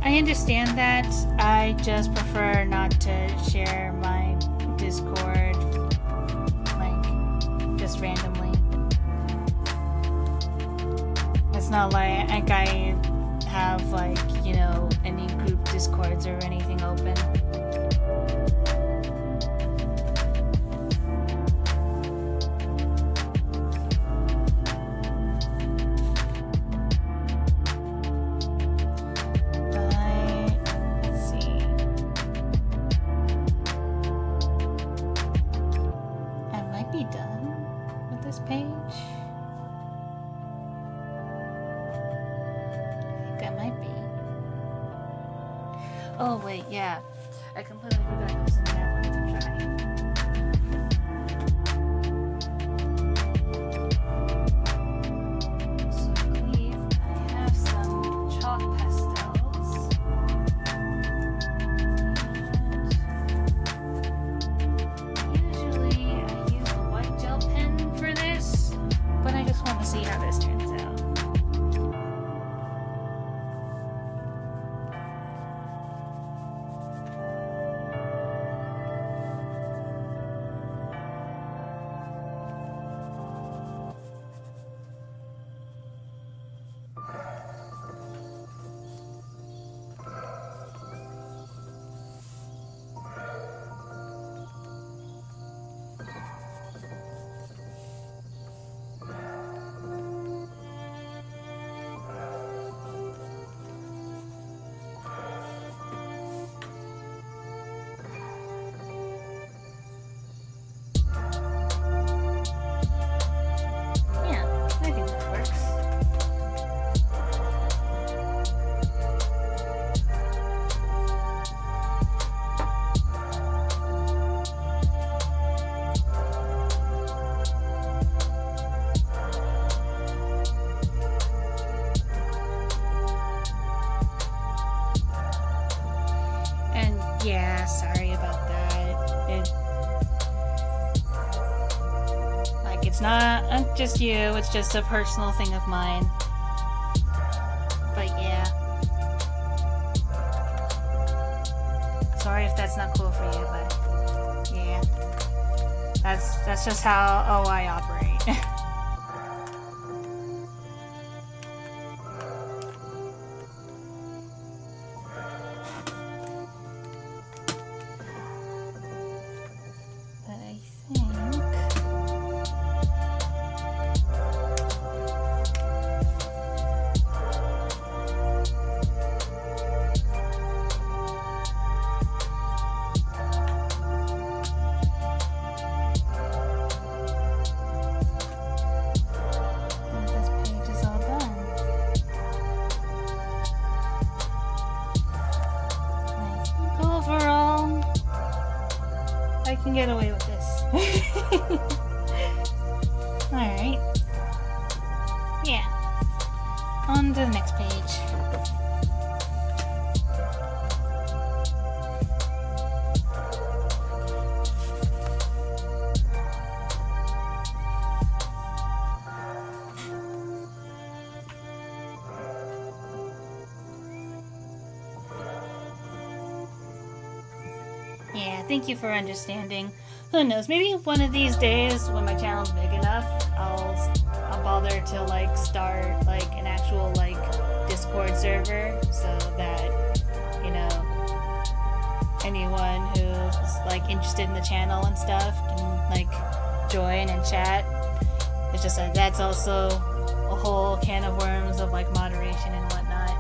I understand that. I just prefer not to share my Discord, like, just randomly. It's not like I have, like, you know, any group Discords or anything open. Oh wait, yeah. I completely forgot there was an app I wanted to try. Yeah, sorry about that. It's not just you, it's just a personal thing of mine. But yeah. Sorry if that's not cool for you, but yeah. That's just how I operate. I can get away with this. Alright. Yeah. On to the next page. Yeah, thank you for understanding. Who knows, maybe one of these days when my channel's big enough, I'll bother to like start like an actual like Discord server so that, you know, anyone who's like interested in the channel and stuff can like join and chat. It's just that that's also a whole can of worms of like moderation and whatnot.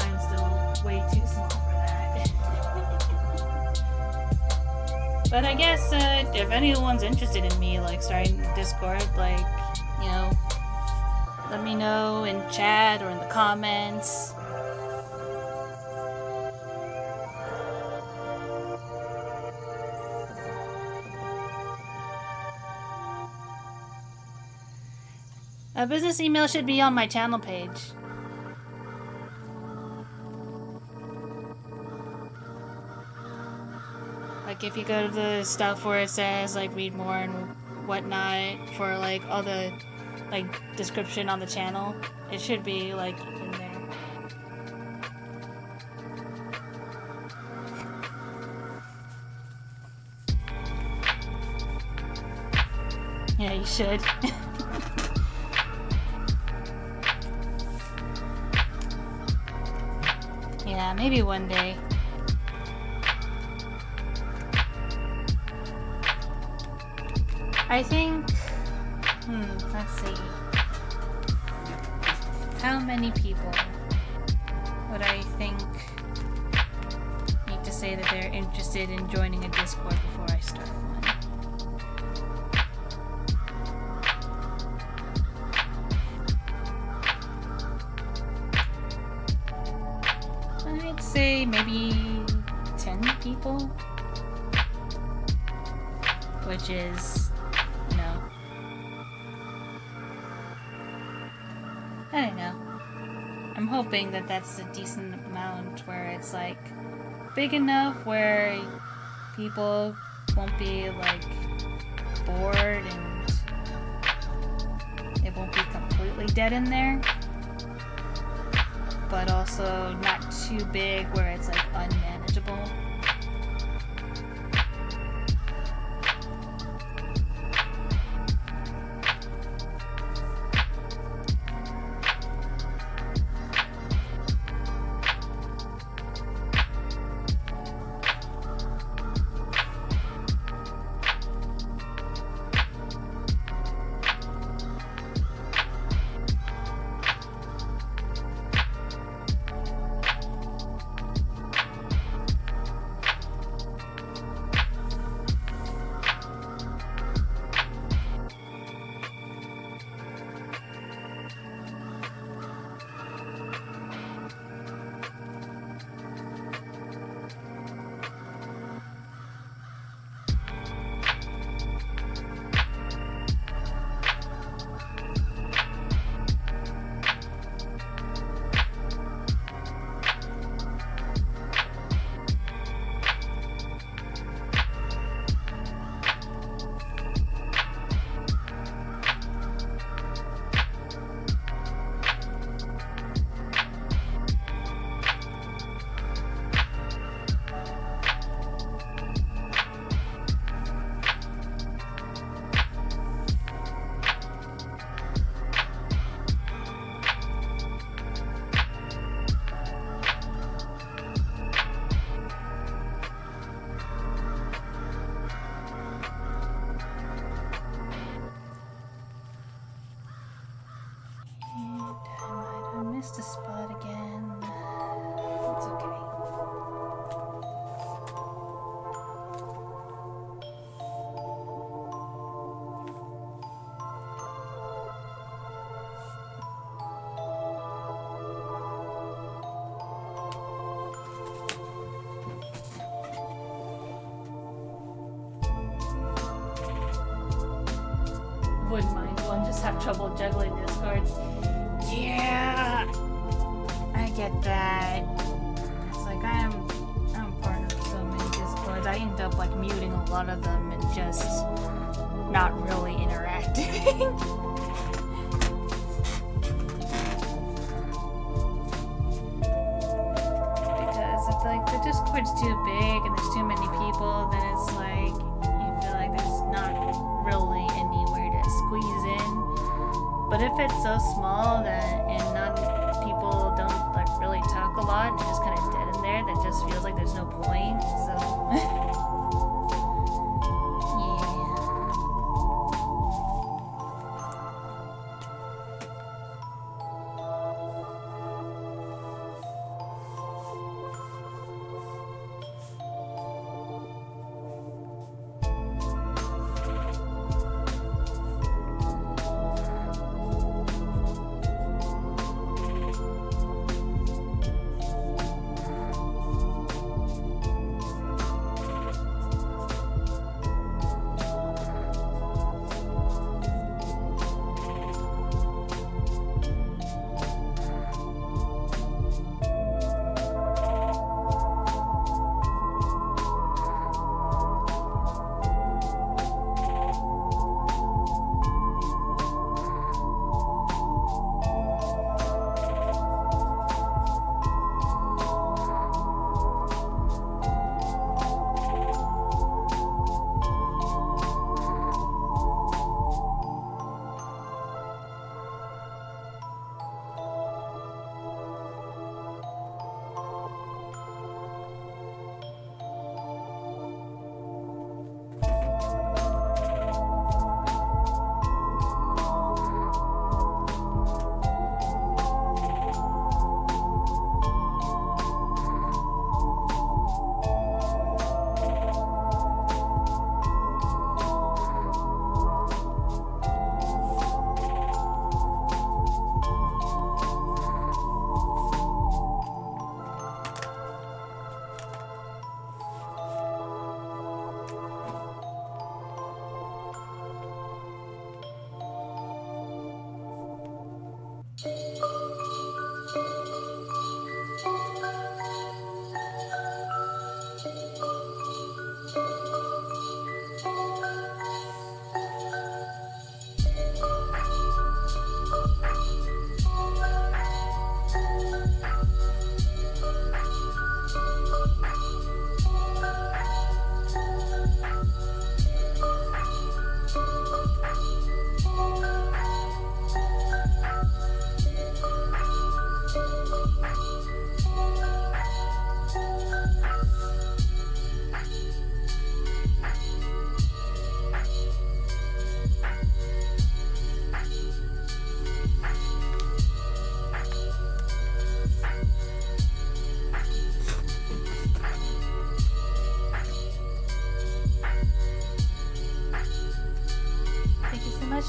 I'm still way too small for that. But I guess if anyone's interested in me like starting Discord, like, you know, let me know in chat or in the comments. A business email should be on my channel page. Like if you go to the stuff where it says like read more and whatnot for like all the like description on the channel, it should be like in there. Yeah, you should. Yeah, maybe one day. I think, let's see. How many people would I think need to say that they're interested in joining a Discord before I start one? I'd say maybe 10 people, which is, you know, I don't know. I'm hoping that that's a decent amount where it's like big enough where people won't be like bored and it won't be completely dead in there, but also not too big where it's like unmanageable. and just have trouble juggling Discords. Yeah, I get that. It's like I'm part of so many Discords. I end up like muting a lot of them and just not really interacting. Like the Discord's too big and there's too many people, then it's like you feel like there's not really anywhere to squeeze in. But if it's so small that and not people don't like really talk a lot and it's just kind of dead in there, that just feels like there's no point. So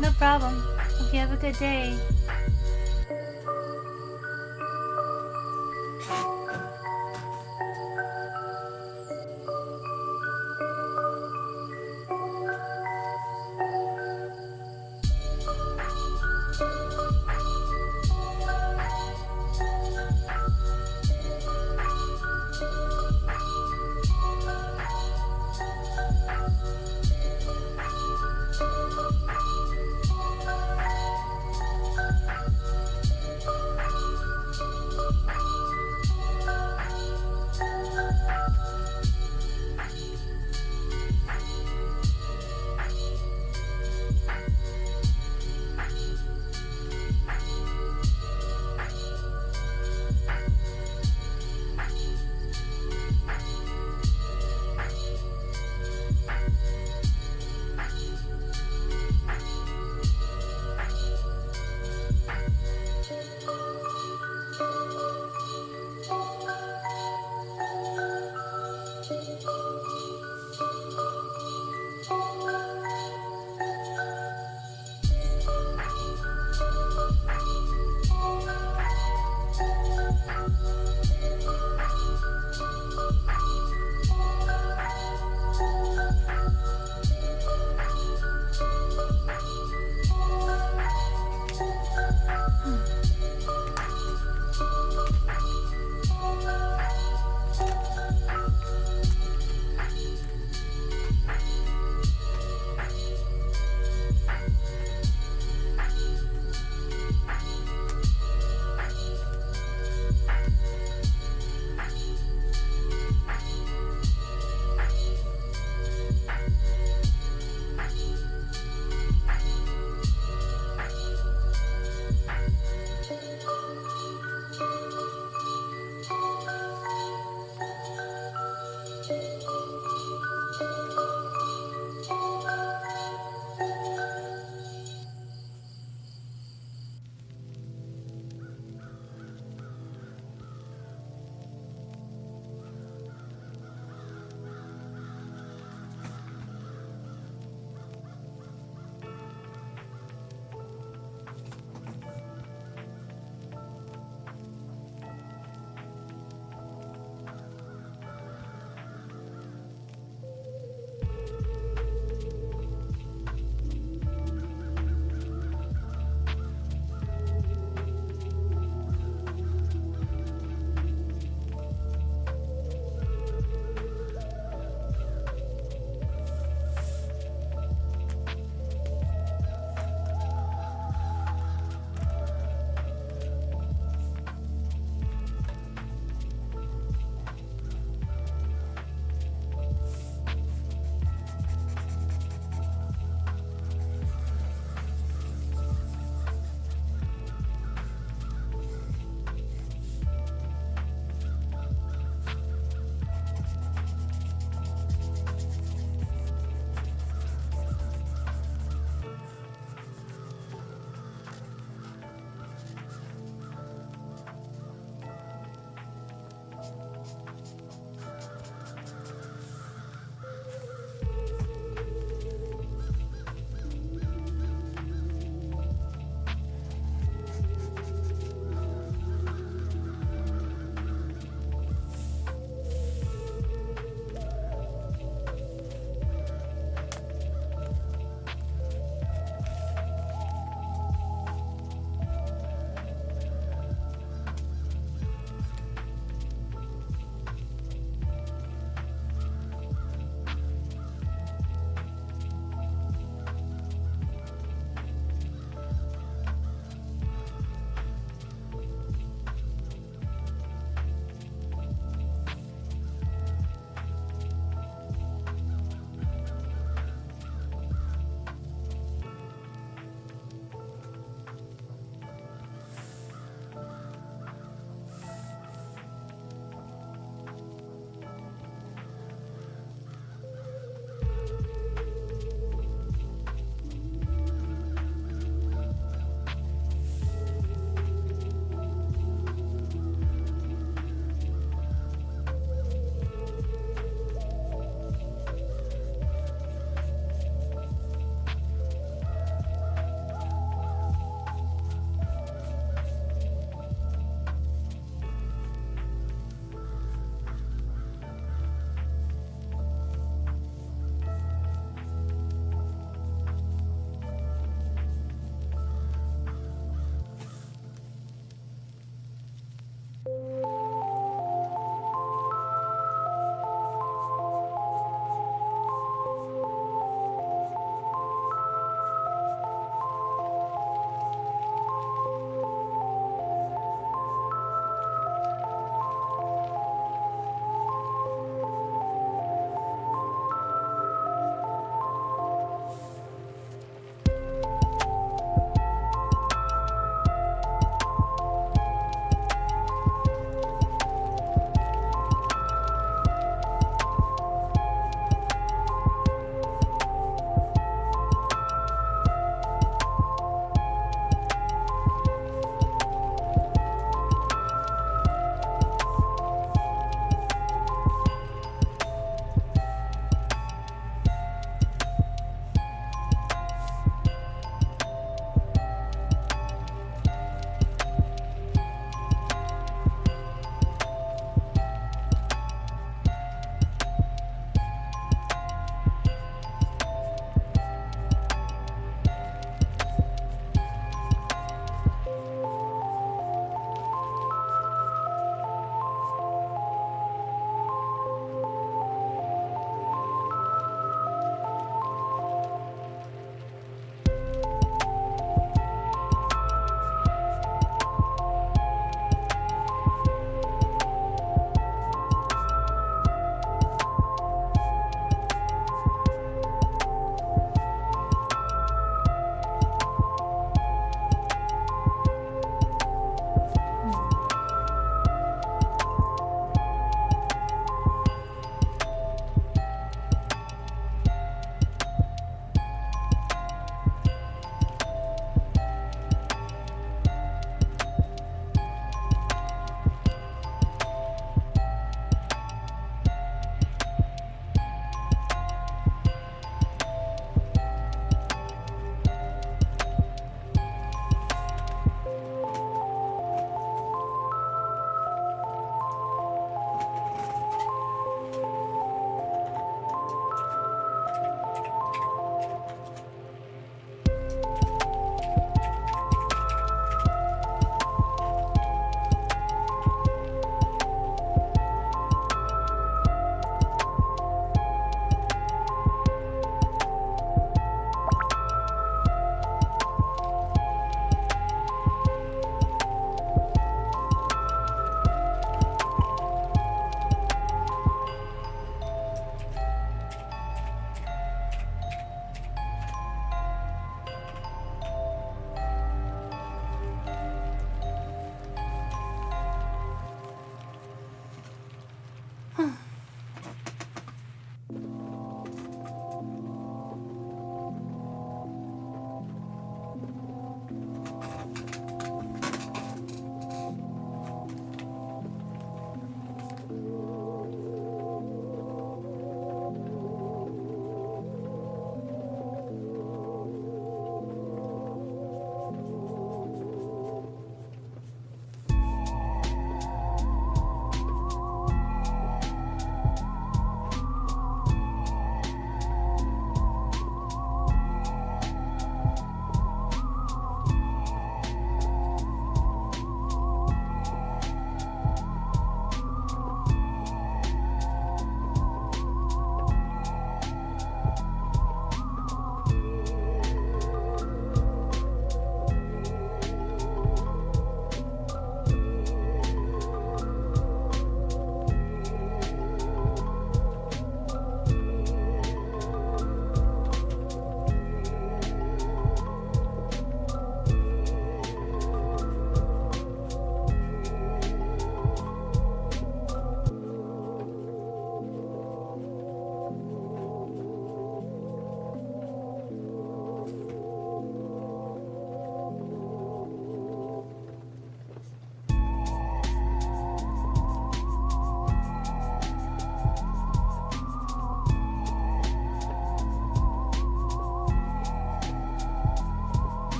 no problem. Hope you have a good day.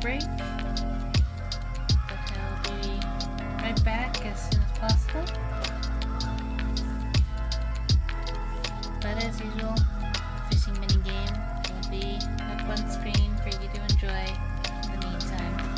break, but he'll be right back as soon as possible. But as usual, fishing minigame will be up on screen for you to enjoy in the meantime.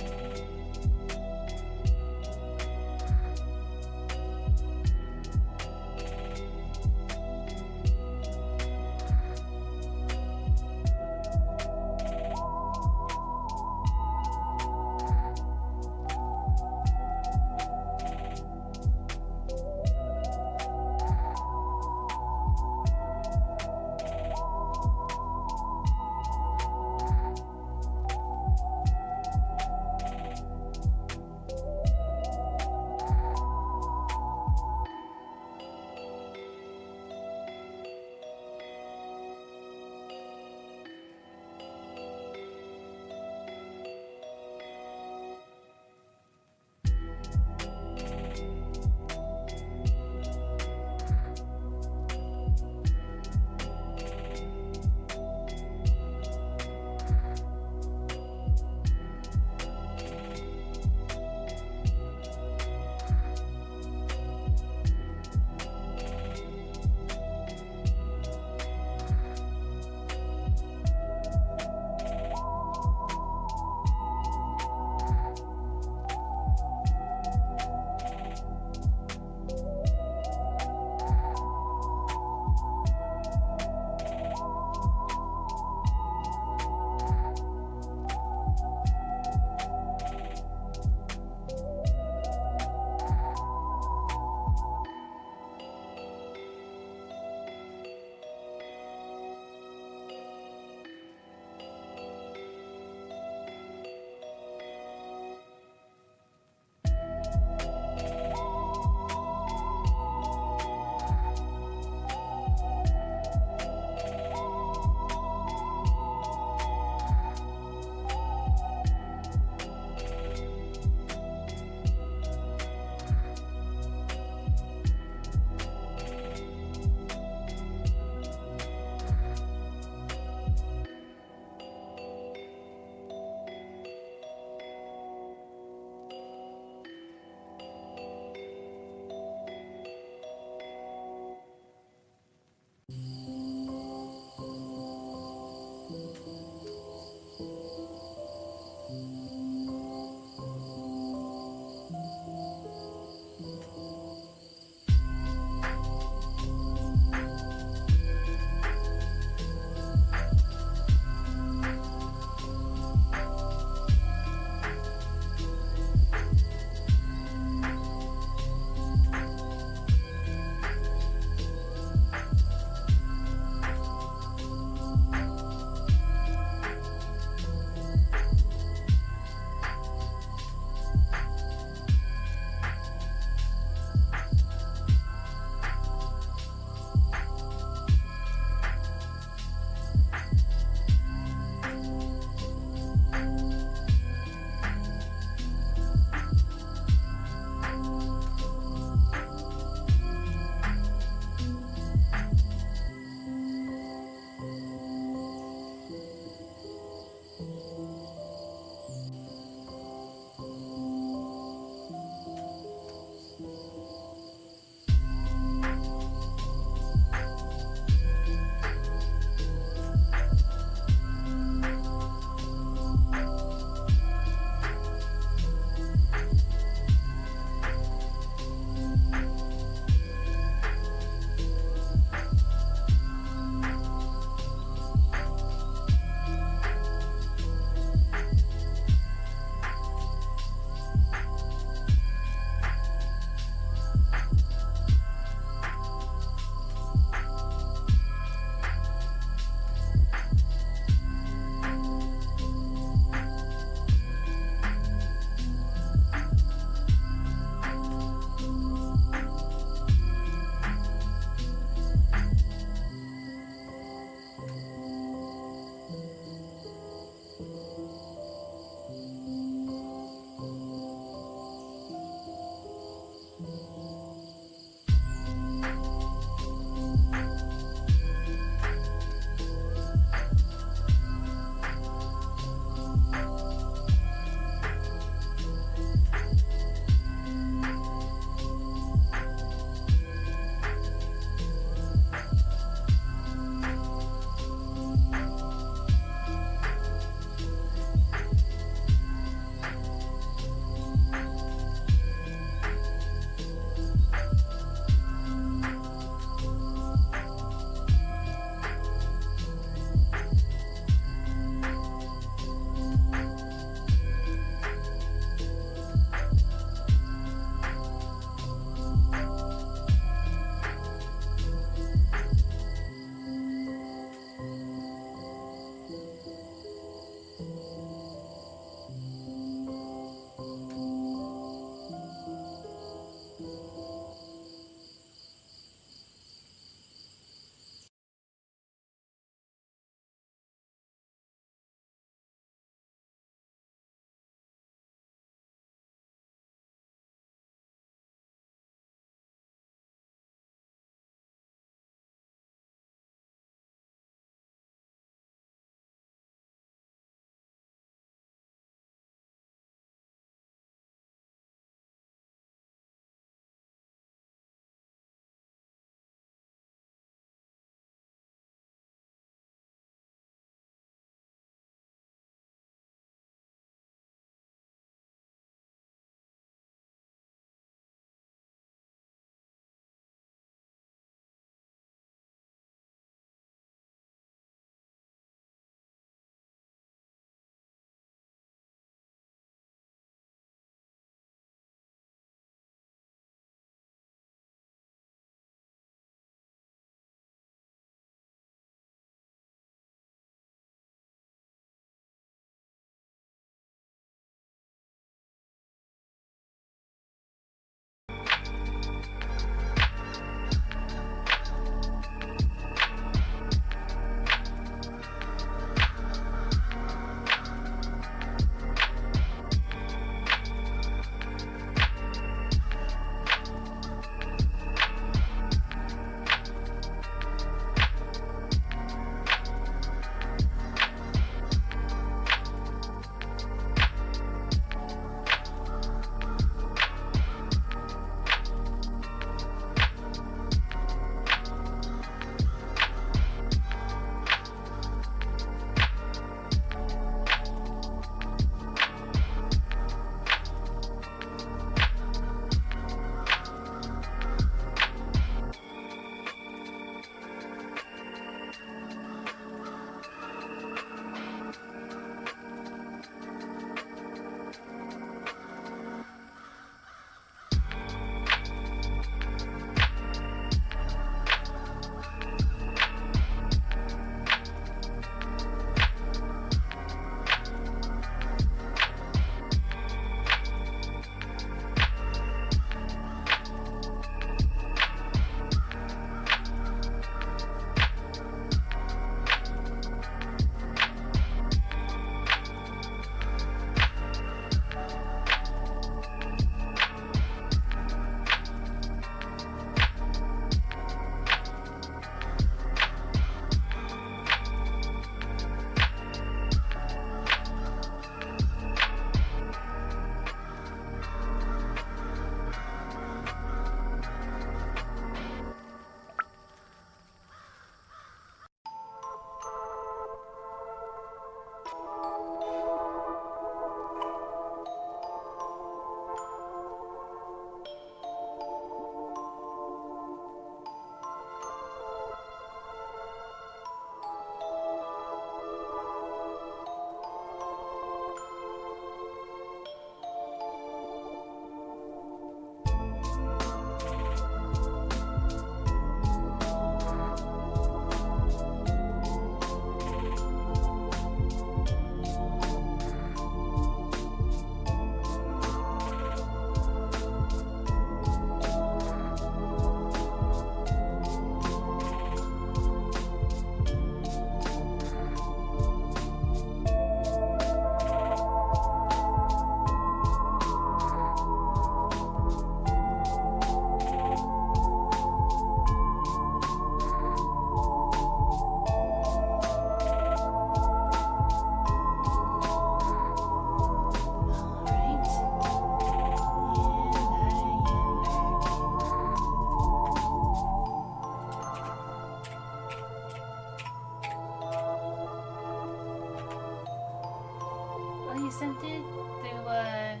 you sent it? Through where?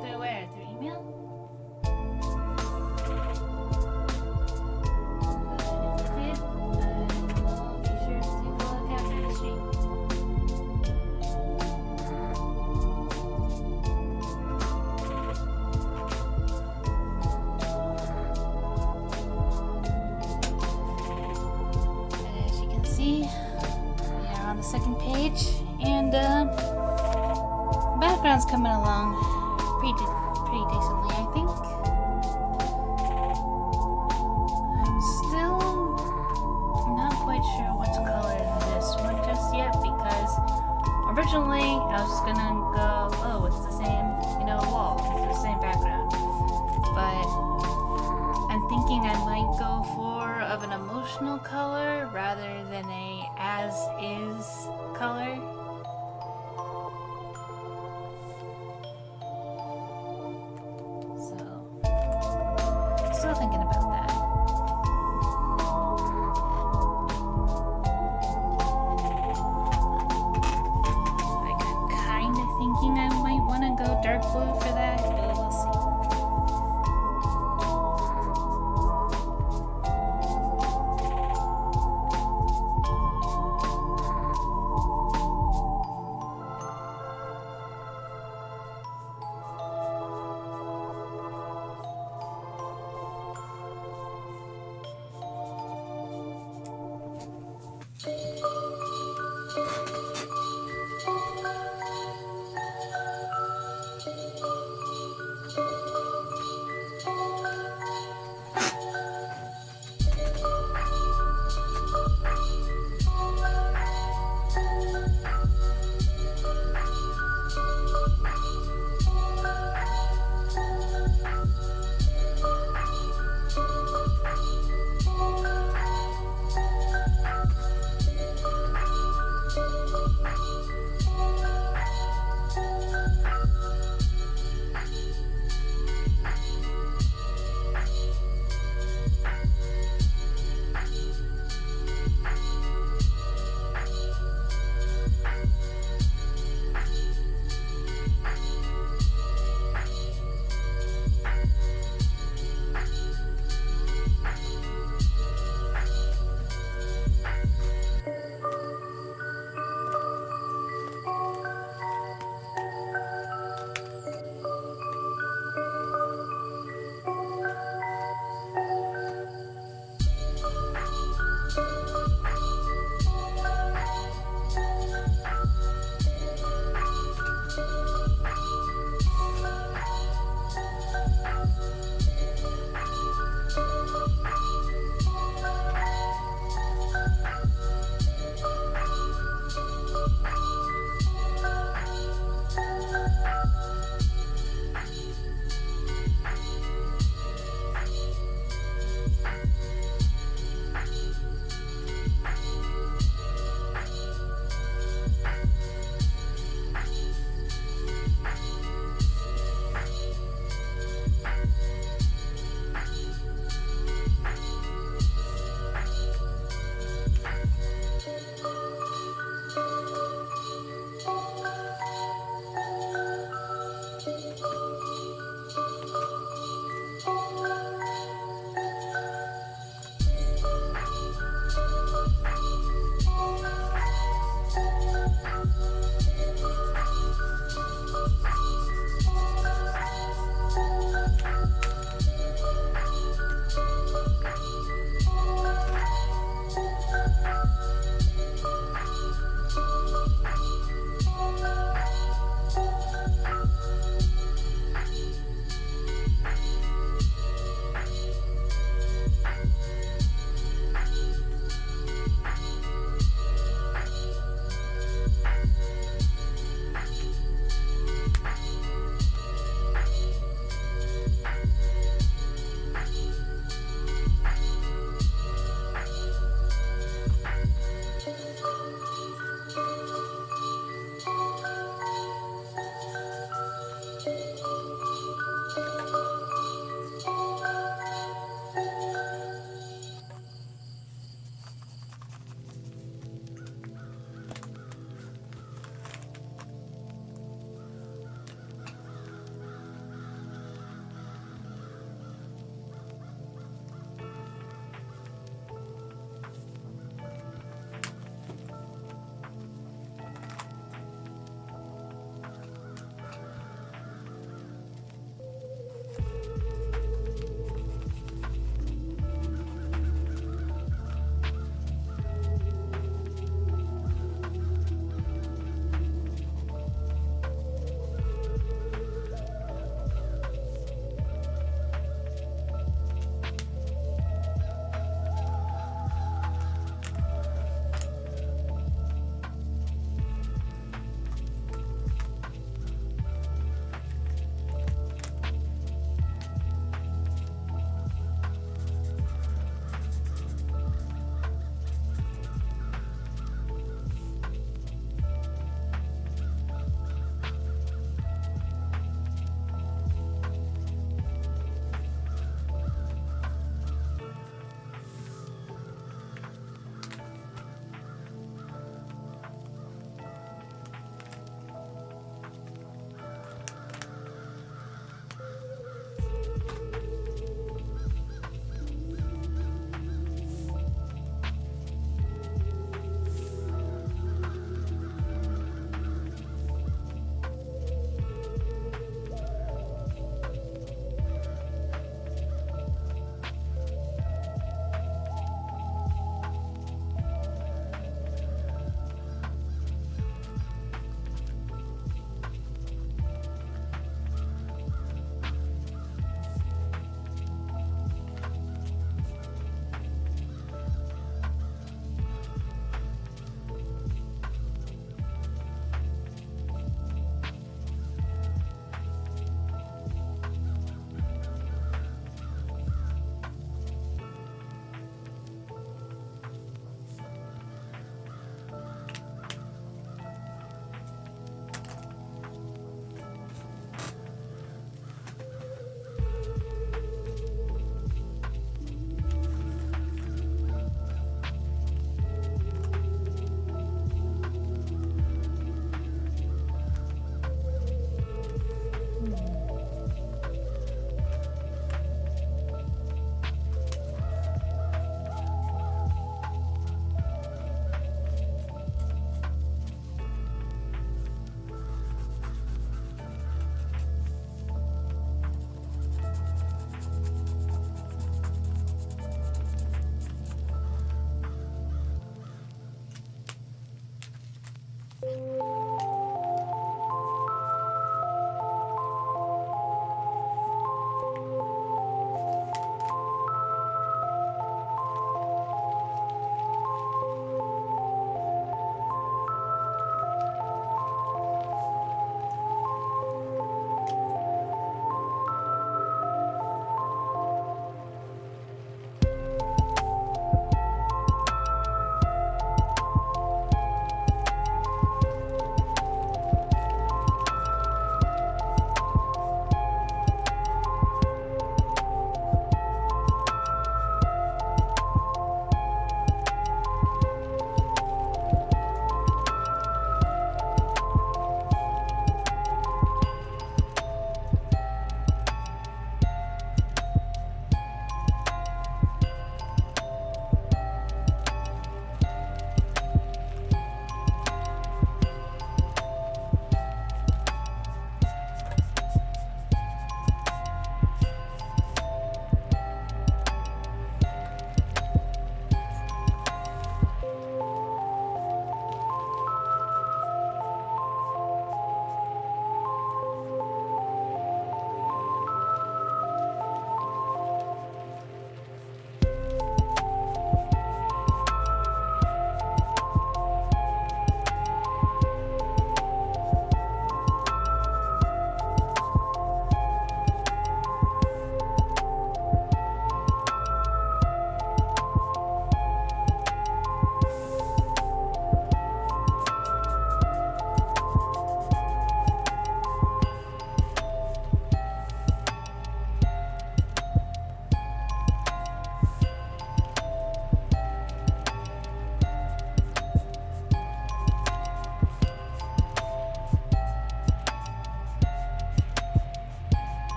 Through email? If you did, I'll be sure to take a look after the stream. And as you can see, we are on the second page, and background's coming along pretty decently, I think. I'm still not quite sure what to color this one just yet, because originally I was just gonna go, oh, it's the same, wall, it's the same background. But I'm thinking I might go for of an emotional color rather than a as-is color. Still thinking about that. Like, I'm kind of thinking I might want to go dark blue for that, but we'll see.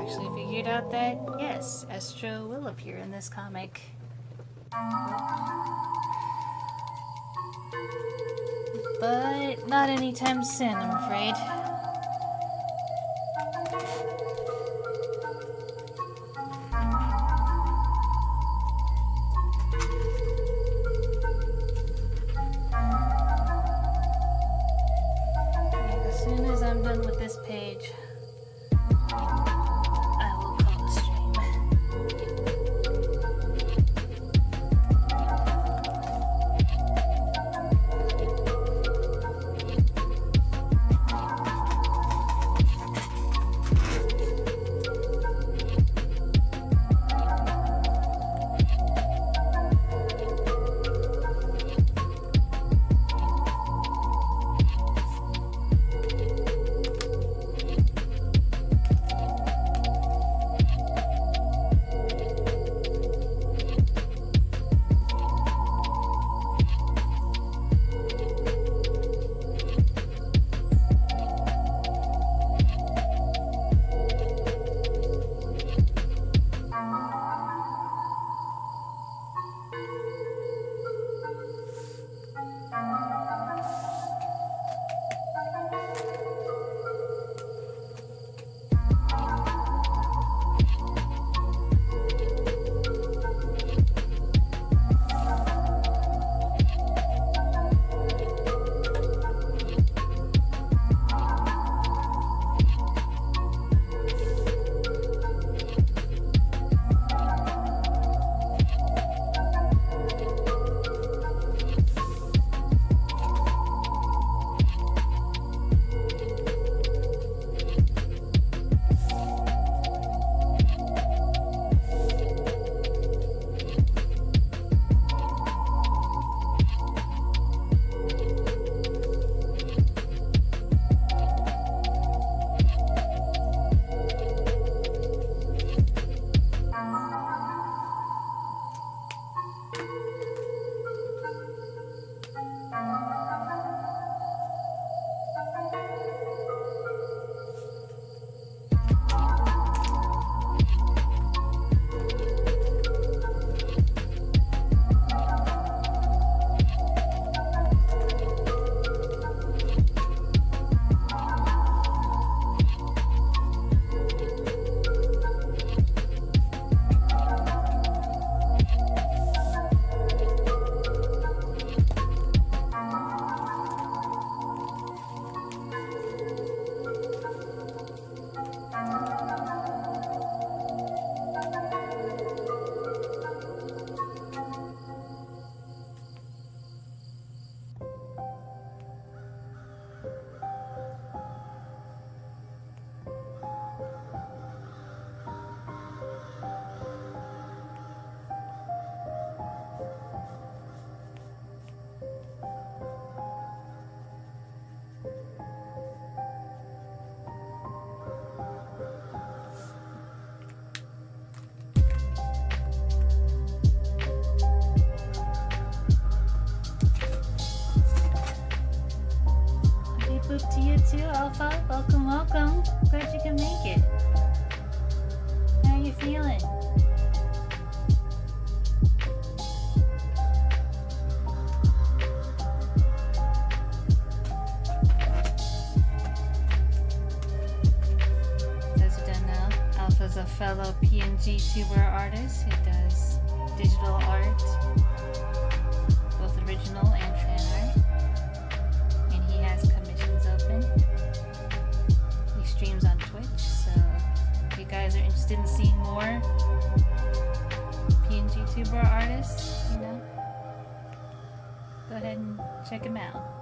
actually figured out that, yes, Estro will appear in this comic. But not anytime soon, I'm afraid. And as soon as I'm done with this page, I will call the stream. Boop to you too, Alpha. Welcome, welcome. Glad you can make it. How are you feeling? Those who don't know, Alpha's a fellow PNGtuber artist who does digital art, both original and fan art. And he has commissions open. He streams on Twitch, so if you guys are interested in seeing more PNGtuber artists, you know, go ahead and check him out.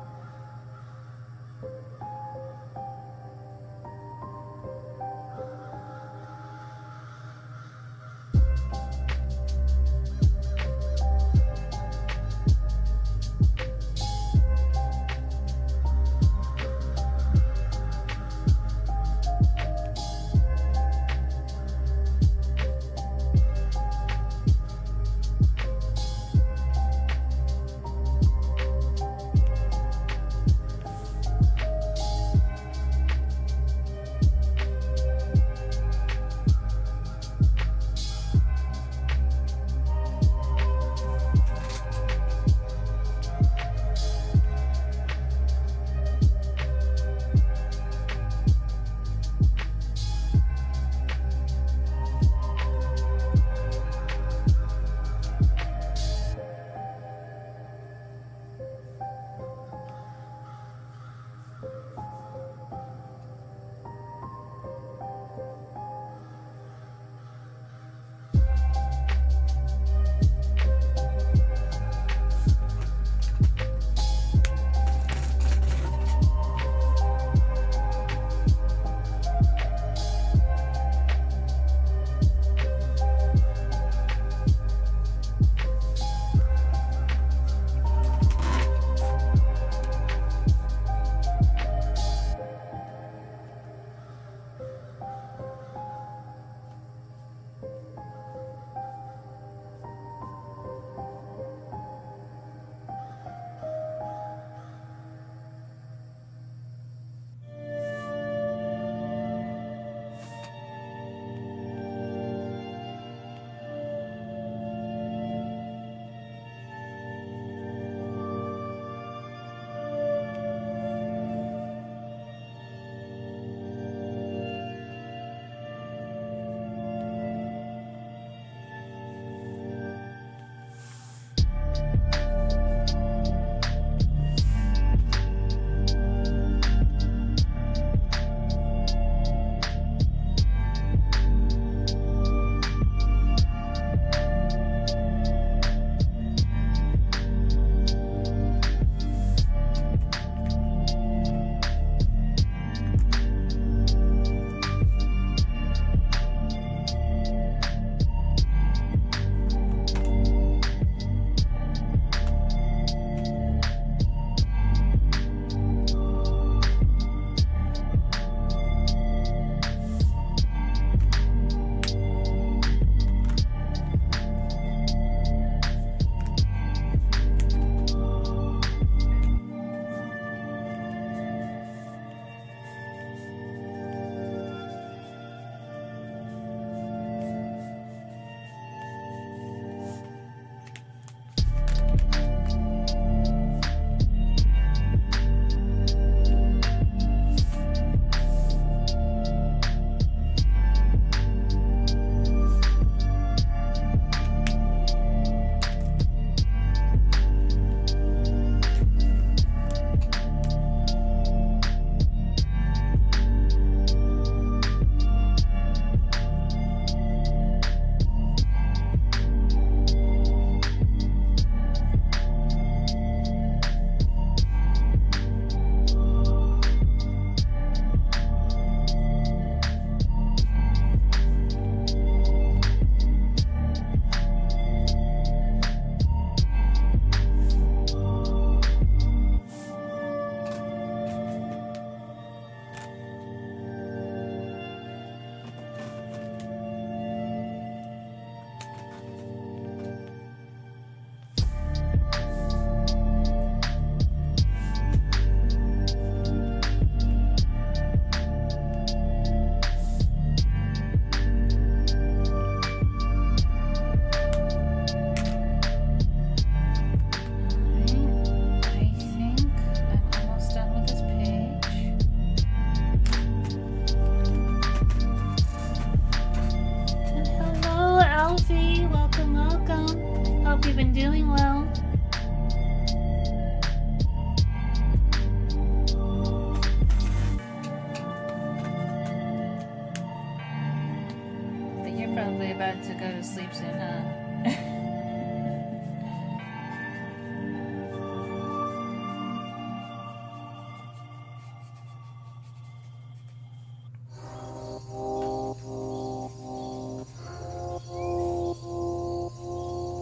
probably about to go to sleep soon, huh?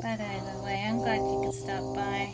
But either way, I'm glad you could stop by.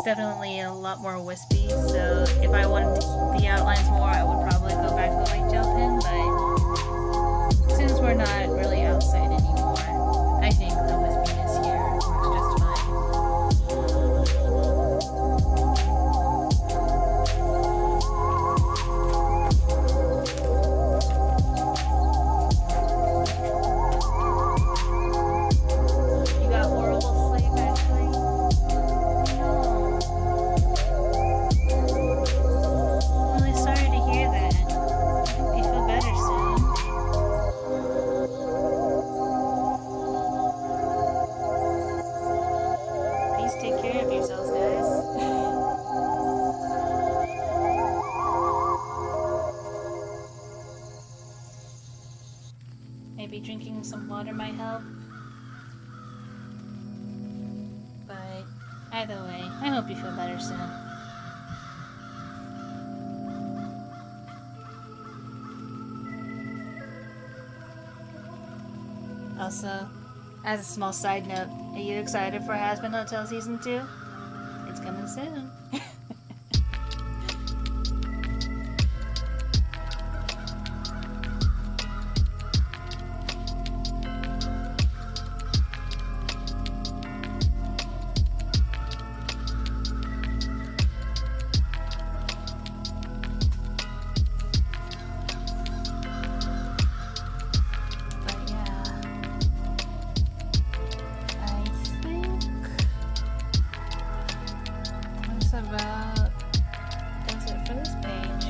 Definitely a lot more wispy, so if I wanted the outlines more, I would probably go back to the white gel pen, but since we're not really outside anymore, I think the wispiness here works just fine. You got horrible sleep, actually? Maybe drinking some water might help. But either way, I hope you feel better soon. Also, as a small side note, are you excited for Hazbin Hotel Season 2? It's coming soon. That's it for this page.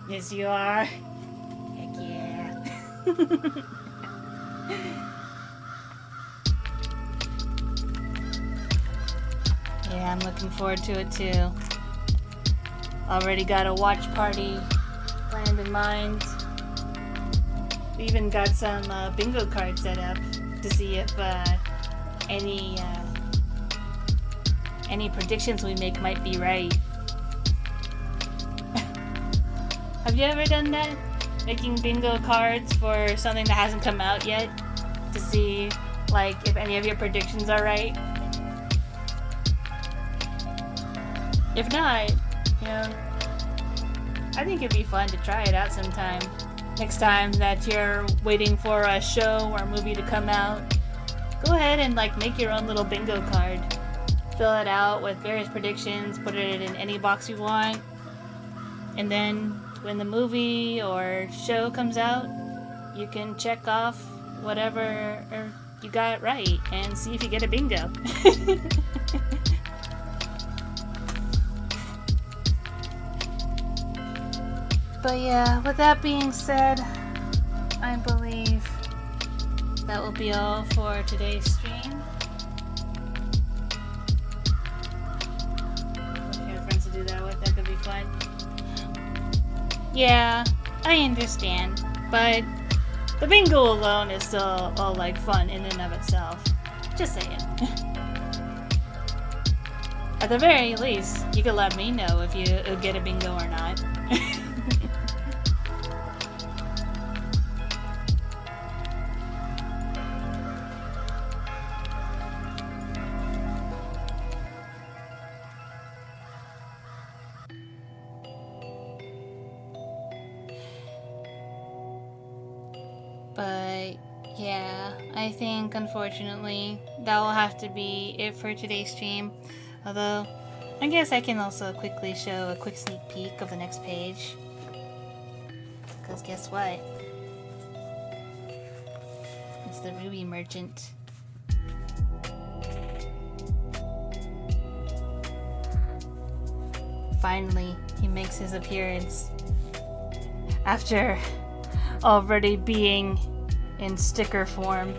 Yes, you are. Heck yeah. Yeah, I'm looking forward to it too. Already got a watch party planned in mind. We even got some bingo cards set up to see if any predictions we make might be right. Have you ever done that? Making bingo cards for something that hasn't come out yet to see like if any of your predictions are right? If not, you know, I think it'd be fun to try it out sometime. Next time that you're waiting for a show or a movie to come out, go ahead and like make your own little bingo card. Fill it out with various predictions, put it in any box you want, and then when the movie or show comes out, you can check off whatever you got right and see if you get a bingo. But yeah, with that being said, I believe that will be all for today's stream. If you have friends to do that with, that could be fun. Yeah, I understand, but the bingo alone is still all like fun in and of itself. Just saying. At the very least, you could let me know if you get a bingo or not. But yeah, I think unfortunately that will have to be it for today's stream. Although, I guess I can also quickly show a quick sneak peek of the next page. Because guess what? It's the Ruby Merchant. Finally, he makes his appearance. After already being in sticker form.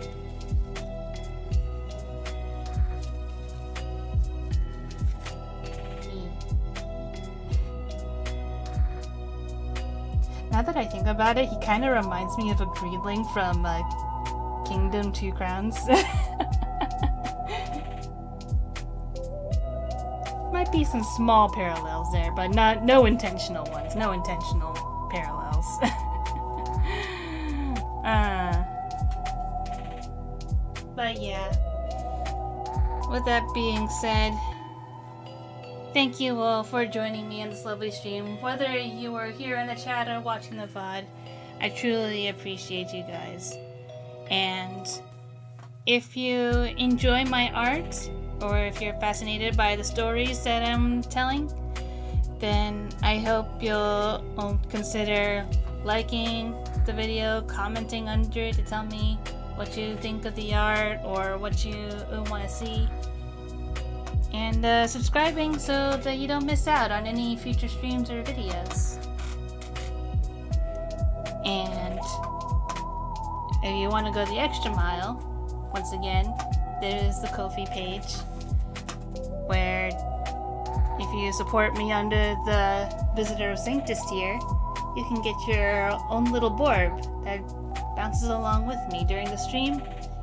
Now that I think about it, he kind of reminds me of a Greedling from Kingdom 2 Crowns. Might be some small parallels there, but no intentional ones. No intentional parallels. But yeah, with that being said, thank you all for joining me in this lovely stream. Whether you are here in the chat or watching the VOD, I truly appreciate you guys. And if you enjoy my art, or if you're fascinated by the stories that I'm telling, then I hope you'll consider liking the video, commenting under it to tell me what you think of the art or what you want to see, and subscribing so that you don't miss out on any future streams or videos. And if you want to go the extra mile, once again, there's the Ko-fi page where if you support me under the Visitor of Sanctus tier, you can get your own little borb that bounces along with me during the stream,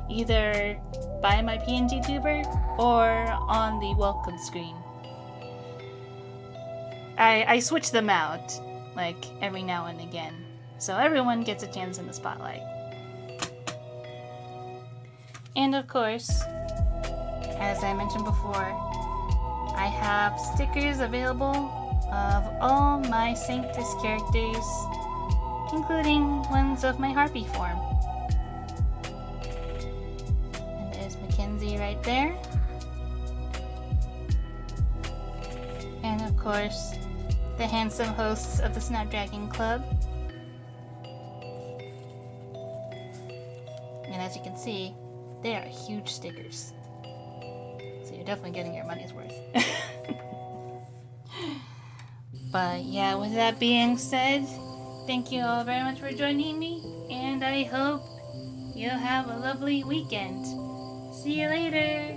either by my PNGtuber or on the welcome screen. I switch them out, like, every now and again, so everyone gets a chance in the spotlight. And of course, as I mentioned before, I have stickers available of all my Sanctus characters, including ones of my Harpy form. And there's Mackenzie right there. And of course, the handsome hosts of the Snapdragon Club. And as you can see, they are huge stickers. So you're definitely getting your money's worth. But yeah, with that being said, thank you all very much for joining me, and I hope you'll have a lovely weekend. See you later!